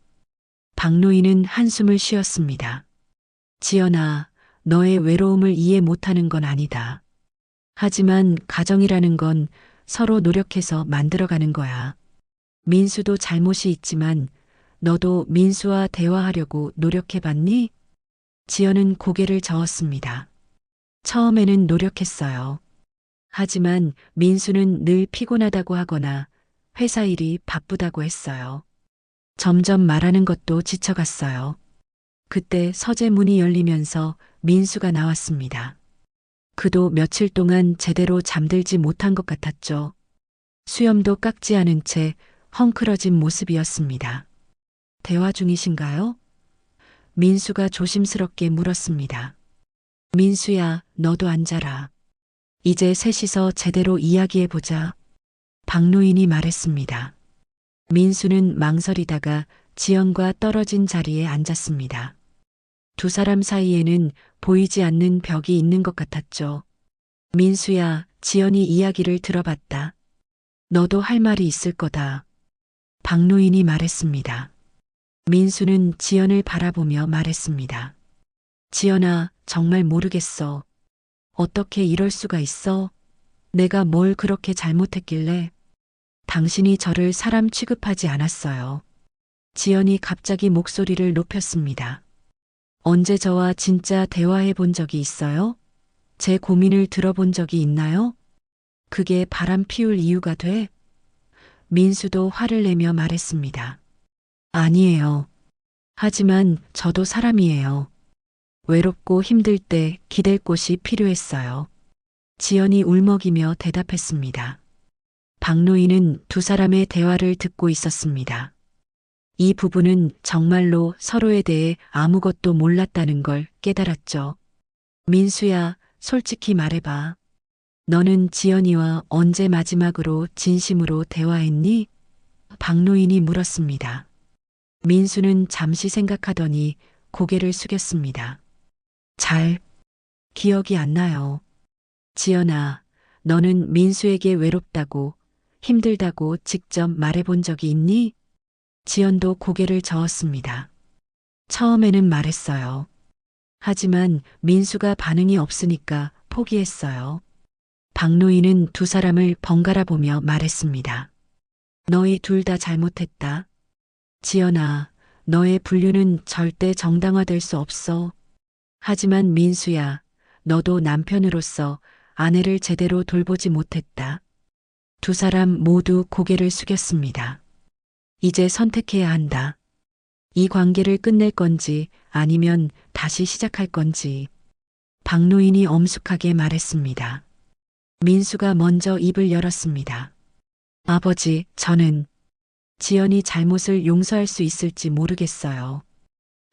박노인은 한숨을 쉬었습니다. 지연아, 너의 외로움을 이해 못하는 건 아니다. 하지만 가정이라는 건 서로 노력해서 만들어가는 거야. 민수도 잘못이 있지만 너도 민수와 대화하려고 노력해봤니? 지연은 고개를 저었습니다. 처음에는 노력했어요. 하지만 민수는 늘 피곤하다고 하거나 회사 일이 바쁘다고 했어요. 점점 말하는 것도 지쳐갔어요. 그때 서재 문이 열리면서 민수가 나왔습니다. 그도 며칠 동안 제대로 잠들지 못한 것 같았죠. 수염도 깎지 않은 채 헝클어진 모습이었습니다. 대화 중이신가요? 민수가 조심스럽게 물었습니다. 민수야, 너도 앉아라. 이제 셋이서 제대로 이야기해보자. 박노인이 말했습니다. 민수는 망설이다가 지연과 떨어진 자리에 앉았습니다. 두 사람 사이에는 보이지 않는 벽이 있는 것 같았죠. 민수야, 지연이 이야기를 들어봤다. 너도 할 말이 있을 거다. 박노인이 말했습니다. 민수는 지연을 바라보며 말했습니다. 지연아, 정말 모르겠어. 어떻게 이럴 수가 있어? 내가 뭘 그렇게 잘못했길래? 당신이 저를 사람 취급하지 않았어요. 지연이 갑자기 목소리를 높였습니다. 언제 저와 진짜 대화해 본 적이 있어요? 제 고민을 들어본 적이 있나요? 그게 바람 피울 이유가 돼? 민수도 화를 내며 말했습니다. 아니에요. 하지만 저도 사람이에요. 외롭고 힘들 때 기댈 곳이 필요했어요. 지연이 울먹이며 대답했습니다. 박노인은 두 사람의 대화를 듣고 있었습니다. 이 부부는 정말로 서로에 대해 아무것도 몰랐다는 걸 깨달았죠. 민수야, 솔직히 말해봐. 너는 지연이와 언제 마지막으로 진심으로 대화했니? 박노인이 물었습니다. 민수는 잠시 생각하더니 고개를 숙였습니다. 잘 기억이 안 나요. 지연아, 너는 민수에게 외롭다고, 힘들다고 직접 말해본 적이 있니? 지연도 고개를 저었습니다. 처음에는 말했어요. 하지만 민수가 반응이 없으니까 포기했어요. 박노인은 두 사람을 번갈아 보며 말했습니다. 너희 둘 다 잘못했다. 지연아, 너의 분류는 절대 정당화될 수 없어. 하지만 민수야, 너도 남편으로서 아내를 제대로 돌보지 못했다. 두 사람 모두 고개를 숙였습니다. 이제 선택해야 한다. 이 관계를 끝낼 건지 아니면 다시 시작할 건지. 박노인이 엄숙하게 말했습니다. 민수가 먼저 입을 열었습니다. 아버지, 저는 지연이 잘못을 용서할 수 있을지 모르겠어요.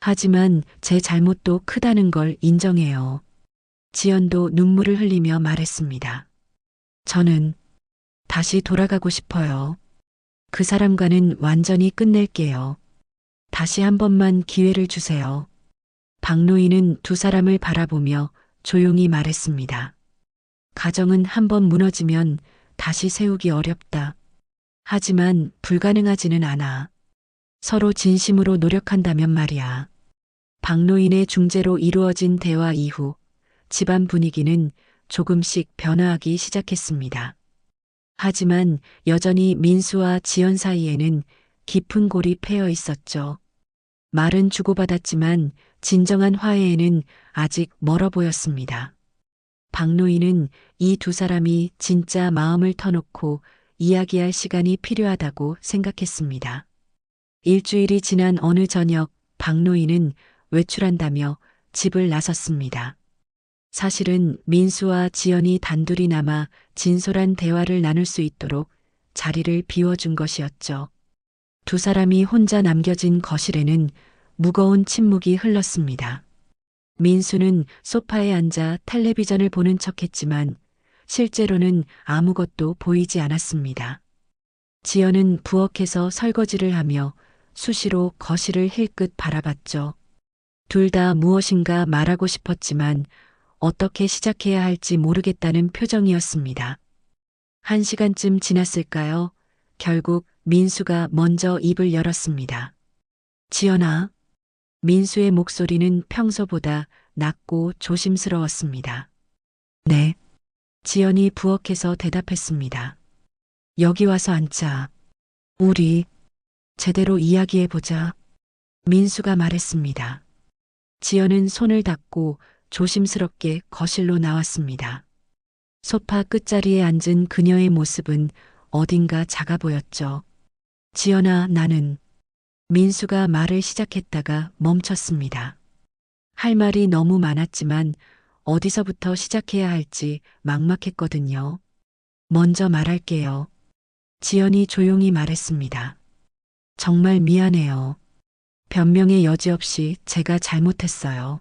하지만 제 잘못도 크다는 걸 인정해요. 지연도 눈물을 흘리며 말했습니다. 저는 다시 돌아가고 싶어요. 그 사람과는 완전히 끝낼게요. 다시 한 번만 기회를 주세요. 박노인은 두 사람을 바라보며 조용히 말했습니다. 가정은 한 번 무너지면 다시 세우기 어렵다. 하지만 불가능하지는 않아. 서로 진심으로 노력한다면 말이야. 박노인의 중재로 이루어진 대화 이후 집안 분위기는 조금씩 변화하기 시작했습니다. 하지만 여전히 민수와 지연 사이에는 깊은 골이 패여 있었죠. 말은 주고받았지만 진정한 화해에는 아직 멀어 보였습니다. 박노인은 이 두 사람이 진짜 마음을 터놓고 이야기할 시간이 필요하다고 생각했습니다. 일주일이 지난 어느 저녁 박노인은 외출한다며 집을 나섰습니다. 사실은 민수와 지연이 단둘이 남아 진솔한 대화를 나눌 수 있도록 자리를 비워준 것이었죠. 두 사람이 혼자 남겨진 거실에는 무거운 침묵이 흘렀습니다. 민수는 소파에 앉아 텔레비전을 보는 척했지만 실제로는 아무것도 보이지 않았습니다. 지연은 부엌에서 설거지를 하며 수시로 거실을 힐끗 바라봤죠. 둘 다 무엇인가 말하고 싶었지만 어떻게 시작해야 할지 모르겠다는 표정이었습니다. 1시간쯤 지났을까요? 결국 민수가 먼저 입을 열었습니다. 지연아. 민수의 목소리는 평소보다 낮고 조심스러웠습니다. 네. 지연이 부엌에서 대답했습니다. 여기 와서 앉자. 우리 제대로 이야기해보자. 민수가 말했습니다. 지연은 손을 닦고 조심스럽게 거실로 나왔습니다. 소파 끝자리에 앉은 그녀의 모습은 어딘가 작아 보였죠. 지연아, 나는 민수가 말을 시작했다가 멈췄습니다. 할 말이 너무 많았지만 어디서부터 시작해야 할지 막막했거든요. 먼저 말할게요. 지연이 조용히 말했습니다. 정말 미안해요. 변명의 여지 없이 제가 잘못했어요.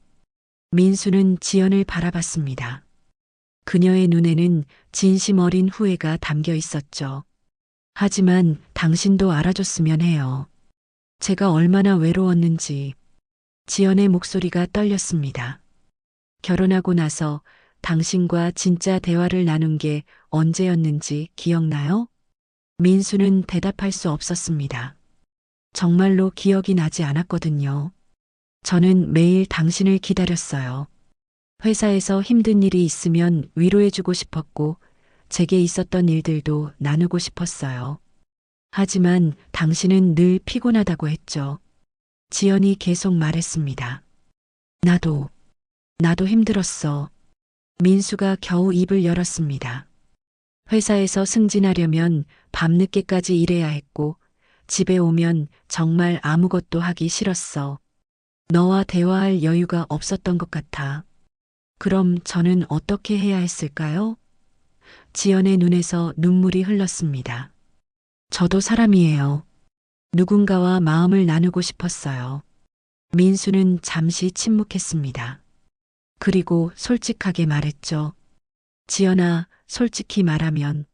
민수는 지연을 바라봤습니다. 그녀의 눈에는 진심 어린 후회가 담겨 있었죠. 하지만 당신도 알아줬으면 해요. 제가 얼마나 외로웠는지. 지연의 목소리가 떨렸습니다. 결혼하고 나서 당신과 진짜 대화를 나눈 게 언제였는지 기억나요? 민수는 대답할 수 없었습니다. 정말로 기억이 나지 않았거든요. 저는 매일 당신을 기다렸어요. 회사에서 힘든 일이 있으면 위로해주고 싶었고, 제게 있었던 일들도 나누고 싶었어요. 하지만 당신은 늘 피곤하다고 했죠. 지연이 계속 말했습니다. 나도 힘들었어. 민수가 겨우 입을 열었습니다. 회사에서 승진하려면 밤늦게까지 일해야 했고, 집에 오면 정말 아무것도 하기 싫었어. 너와 대화할 여유가 없었던 것 같아. 그럼 저는 어떻게 해야 했을까요? 지연의 눈에서 눈물이 흘렀습니다. 저도 사람이에요. 누군가와 마음을 나누고 싶었어요. 민수는 잠시 침묵했습니다. 그리고 솔직하게 말했죠. 지연아, 솔직히 말하면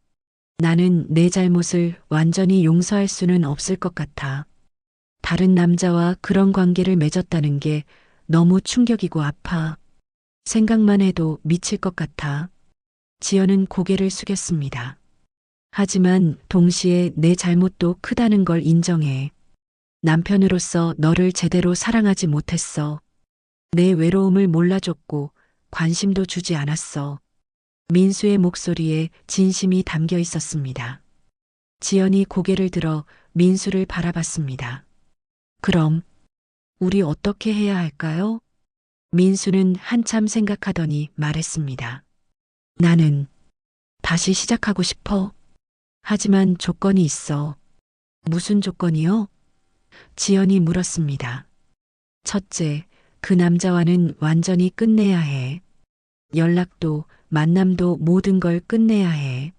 나는 내 잘못을 완전히 용서할 수는 없을 것 같아. 다른 남자와 그런 관계를 맺었다는 게 너무 충격이고 아파. 생각만 해도 미칠 것 같아. 지연은 고개를 숙였습니다. 하지만 동시에 내 잘못도 크다는 걸 인정해. 남편으로서 너를 제대로 사랑하지 못했어. 내 외로움을 몰라줬고 관심도 주지 않았어. 민수의 목소리에 진심이 담겨 있었습니다. 지연이 고개를 들어 민수를 바라봤습니다. 그럼 우리 어떻게 해야 할까요? 민수는 한참 생각하더니 말했습니다. 나는 다시 시작하고 싶어. 하지만 조건이 있어. 무슨 조건이요? 지연이 물었습니다. 첫째, 그 남자와는 완전히 끝내야 해. 연락도, 만남도 모든 걸 끝내야 해.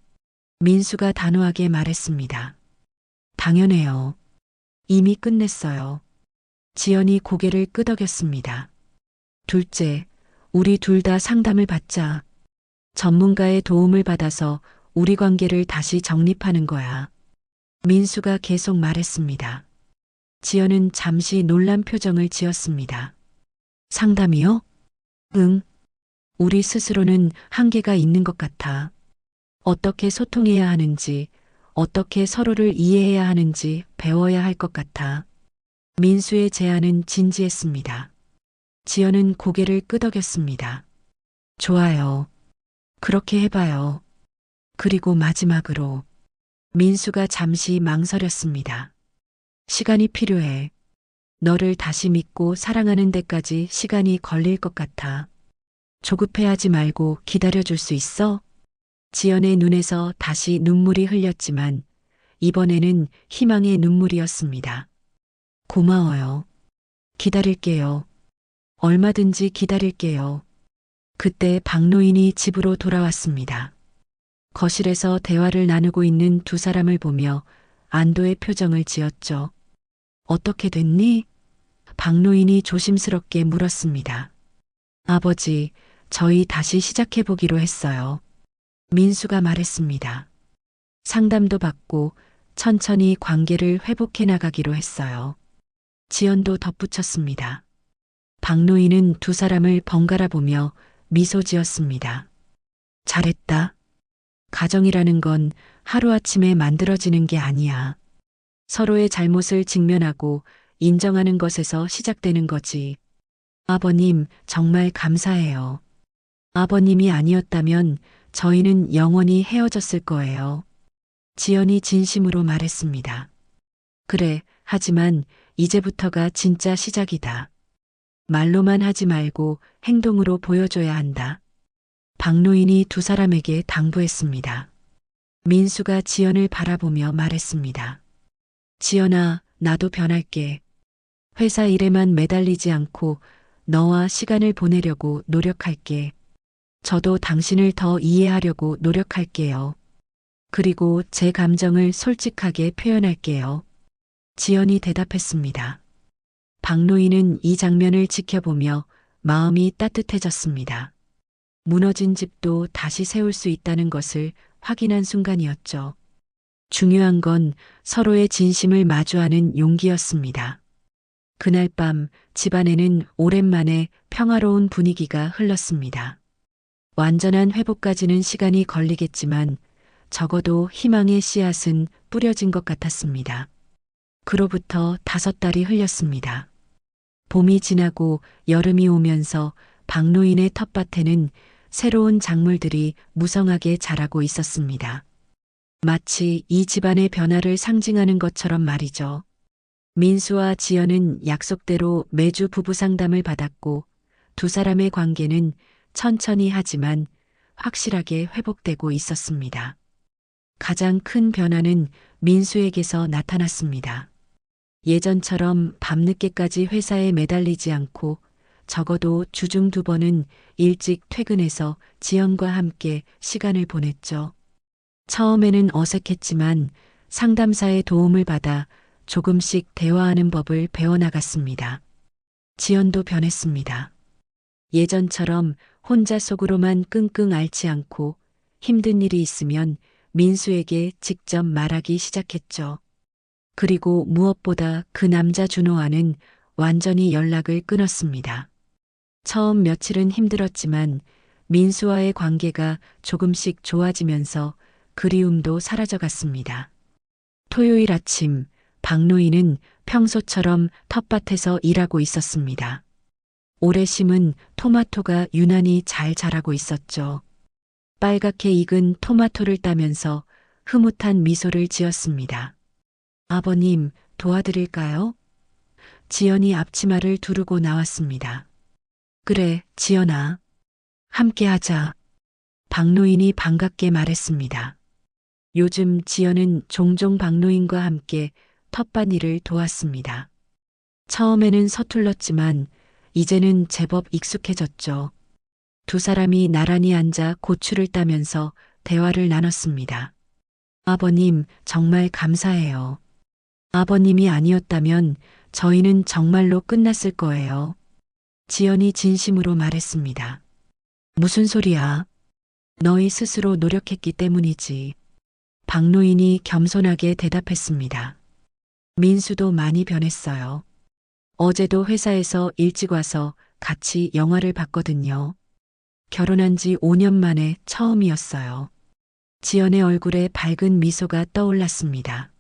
민수가 단호하게 말했습니다. 당연해요. 이미 끝냈어요. 지연이 고개를 끄덕였습니다. 둘째, 우리 둘 다 상담을 받자. 전문가의 도움을 받아서 우리 관계를 다시 정립하는 거야. 민수가 계속 말했습니다. 지연은 잠시 놀란 표정을 지었습니다. 상담이요? 응. 우리 스스로는 한계가 있는 것 같아. 어떻게 소통해야 하는지, 어떻게 서로를 이해해야 하는지 배워야 할 것 같아. 민수의 제안은 진지했습니다. 지연은 고개를 끄덕였습니다. 좋아요. 그렇게 해봐요. 그리고 마지막으로 민수가 잠시 망설였습니다. 시간이 필요해. 너를 다시 믿고 사랑하는 데까지 시간이 걸릴 것 같아. 조급해하지 말고 기다려줄 수 있어? 지연의 눈에서 다시 눈물이 흘렸지만 이번에는 희망의 눈물이었습니다. 고마워요. 기다릴게요. 얼마든지 기다릴게요. 그때 박노인이 집으로 돌아왔습니다. 거실에서 대화를 나누고 있는 두 사람을 보며 안도의 표정을 지었죠. 어떻게 됐니? 박노인이 조심스럽게 물었습니다. 아버지, 저희 다시 시작해보기로 했어요. 민수가 말했습니다. 상담도 받고 천천히 관계를 회복해 나가기로 했어요. 지연도 덧붙였습니다. 박노인은 두 사람을 번갈아 보며 미소 지었습니다. 잘했다. 가정이라는 건 하루아침에 만들어지는 게 아니야. 서로의 잘못을 직면하고 인정하는 것에서 시작되는 거지. 아버님, 정말 감사해요. 아버님이 아니었다면 저희는 영원히 헤어졌을 거예요. 지연이 진심으로 말했습니다. 그래, 하지만 이제부터가 진짜 시작이다. 말로만 하지 말고 행동으로 보여줘야 한다. 박노인이 두 사람에게 당부했습니다. 민수가 지연을 바라보며 말했습니다. 지연아, 나도 변할게. 회사 일에만 매달리지 않고 너와 시간을 보내려고 노력할게. 저도 당신을 더 이해하려고 노력할게요. 그리고 제 감정을 솔직하게 표현할게요. 지연이 대답했습니다. 박노인은 이 장면을 지켜보며 마음이 따뜻해졌습니다. 무너진 집도 다시 세울 수 있다는 것을 확인한 순간이었죠. 중요한 건 서로의 진심을 마주하는 용기였습니다. 그날 밤 집안에는 오랜만에 평화로운 분위기가 흘렀습니다. 완전한 회복까지는 시간이 걸리겠지만 적어도 희망의 씨앗은 뿌려진 것 같았습니다. 그로부터 5달이 흘렸습니다. 봄이 지나고 여름이 오면서 박노인의 텃밭에는 새로운 작물들이 무성하게 자라고 있었습니다. 마치 이 집안의 변화를 상징하는 것처럼 말이죠. 민수와 지연은 약속대로 매주 부부 상담을 받았고 두 사람의 관계는 천천히 하지만 확실하게 회복되고 있었습니다. 가장 큰 변화는 민수에게서 나타났습니다. 예전처럼 밤늦게까지 회사에 매달리지 않고 적어도 주중 2번은 일찍 퇴근해서 지연과 함께 시간을 보냈죠. 처음에는 어색했지만 상담사의 도움을 받아 조금씩 대화하는 법을 배워나갔습니다. 지연도 변했습니다. 예전처럼 혼자 속으로만 끙끙 앓지 않고 힘든 일이 있으면 민수에게 직접 말하기 시작했죠. 그리고 무엇보다 그 남자 준호와는 완전히 연락을 끊었습니다. 처음 며칠은 힘들었지만 민수와의 관계가 조금씩 좋아지면서 그리움도 사라져갔습니다. 토요일 아침, 박노인은 평소처럼 텃밭에서 일하고 있었습니다. 올해 심은 토마토가 유난히 잘 자라고 있었죠. 빨갛게 익은 토마토를 따면서 흐뭇한 미소를 지었습니다. 아버님, 도와드릴까요? 지연이 앞치마를 두르고 나왔습니다. 그래, 지연아. 함께 하자. 박노인이 반갑게 말했습니다. 요즘 지연은 종종 박노인과 함께 텃밭 일을 도왔습니다. 처음에는 서툴렀지만 이제는 제법 익숙해졌죠. 두 사람이 나란히 앉아 고추를 따면서 대화를 나눴습니다. 아버님, 정말 감사해요. 아버님이 아니었다면 저희는 정말로 끝났을 거예요. 지연이 진심으로 말했습니다. 무슨 소리야? 너희 스스로 노력했기 때문이지. 박노인이 겸손하게 대답했습니다. 민수도 많이 변했어요. 어제도 회사에서 일찍 와서 같이 영화를 봤거든요. 결혼한 지 5년 만에 처음이었어요. 지연의 얼굴에 밝은 미소가 떠올랐습니다.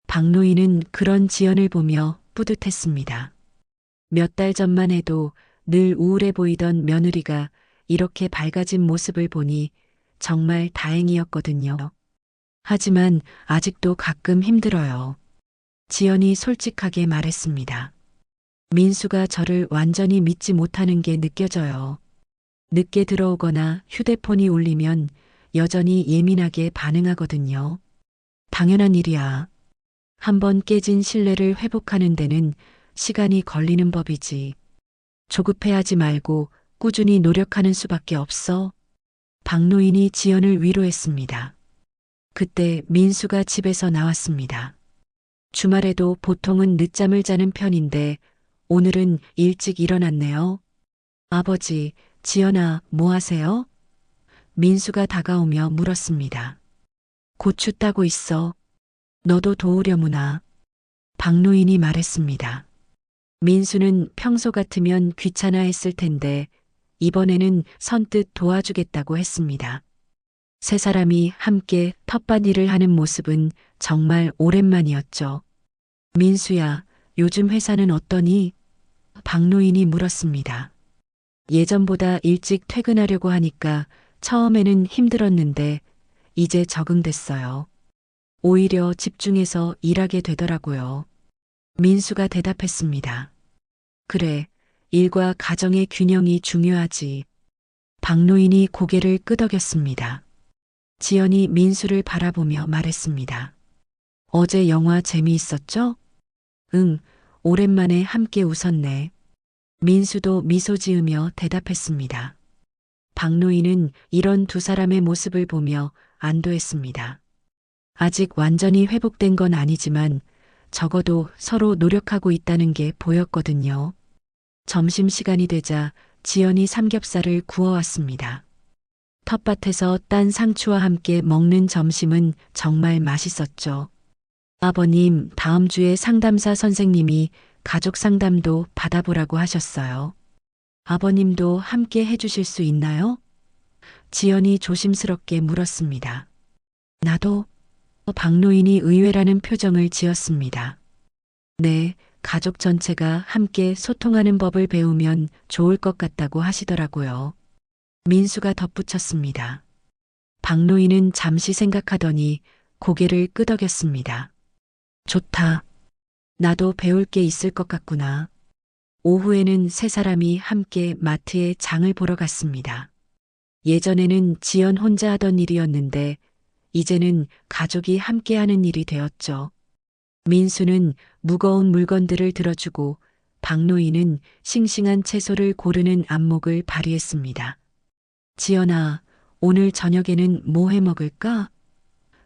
박노인은 그런 지연을 보며 뿌듯했습니다. 몇 달 전만 해도 늘 우울해 보이던 며느리가 이렇게 밝아진 모습을 보니 정말 다행이었거든요. 하지만 아직도 가끔 힘들어요. 지연이 솔직하게 말했습니다. 민수가 저를 완전히 믿지 못하는 게 느껴져요. 늦게 들어오거나 휴대폰이 울리면 여전히 예민하게 반응하거든요. 당연한 일이야. 한번 깨진 신뢰를 회복하는 데는 시간이 걸리는 법이지. 조급해하지 말고 꾸준히 노력하는 수밖에 없어. 박노인이 지연을 위로했습니다. 그때 민수가 집에서 나왔습니다. 주말에도 보통은 늦잠을 자는 편인데 오늘은 일찍 일어났네요. 아버지, 지연아, 뭐 하세요? 민수가 다가오며 물었습니다. 고추 따고 있어. 너도 도우려무나. 박노인이 말했습니다. 민수는 평소 같으면 귀찮아했을 텐데 이번에는 선뜻 도와주겠다고 했습니다. 세 사람이 함께 텃밭 일을 하는 모습은 정말 오랜만이었죠. 민수야, 요즘 회사는 어떠니? 박노인이 물었습니다. 예전보다 일찍 퇴근하려고 하니까 처음에는 힘들었는데 이제 적응됐어요. 오히려 집중해서 일하게 되더라고요. 민수가 대답했습니다. 그래, 일과 가정의 균형이 중요하지. 박노인이 고개를 끄덕였습니다. 지연이 민수를 바라보며 말했습니다. 어제 영화 재미있었죠? 응, 오랜만에 함께 웃었네. 민수도 미소 지으며 대답했습니다. 박노인은 이런 두 사람의 모습을 보며 안도했습니다. 아직 완전히 회복된 건 아니지만 적어도 서로 노력하고 있다는 게 보였거든요. 점심시간이 되자 지연이 삼겹살을 구워왔습니다. 텃밭에서 딴 상추와 함께 먹는 점심은 정말 맛있었죠. 아버님, 다음 주에 상담사 선생님이 가족 상담도 받아보라고 하셨어요. 아버님도 함께 해주실 수 있나요? 지연이 조심스럽게 물었습니다. 나도? 박노인이 의외라는 표정을 지었습니다. 네, 가족 전체가 함께 소통하는 법을 배우면 좋을 것 같다고 하시더라고요. 민수가 덧붙였습니다. 박노인은 잠시 생각하더니 고개를 끄덕였습니다. 좋다. 나도 배울 게 있을 것 같구나. 오후에는 세 사람이 함께 마트에 장을 보러 갔습니다. 예전에는 지연 혼자 하던 일이었는데 이제는 가족이 함께하는 일이 되었죠. 민수는 무거운 물건들을 들어주고 박노인은 싱싱한 채소를 고르는 안목을 발휘했습니다. 지연아, 오늘 저녁에는 뭐 해 먹을까?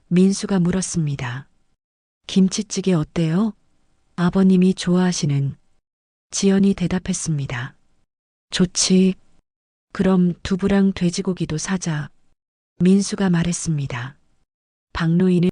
민수가 물었습니다. 김치찌개 어때요? 아버님이 좋아하시는. 지연이 대답했습니다. 좋지. 그럼 두부랑 돼지고기도 사자. 민수가 말했습니다. 박노인은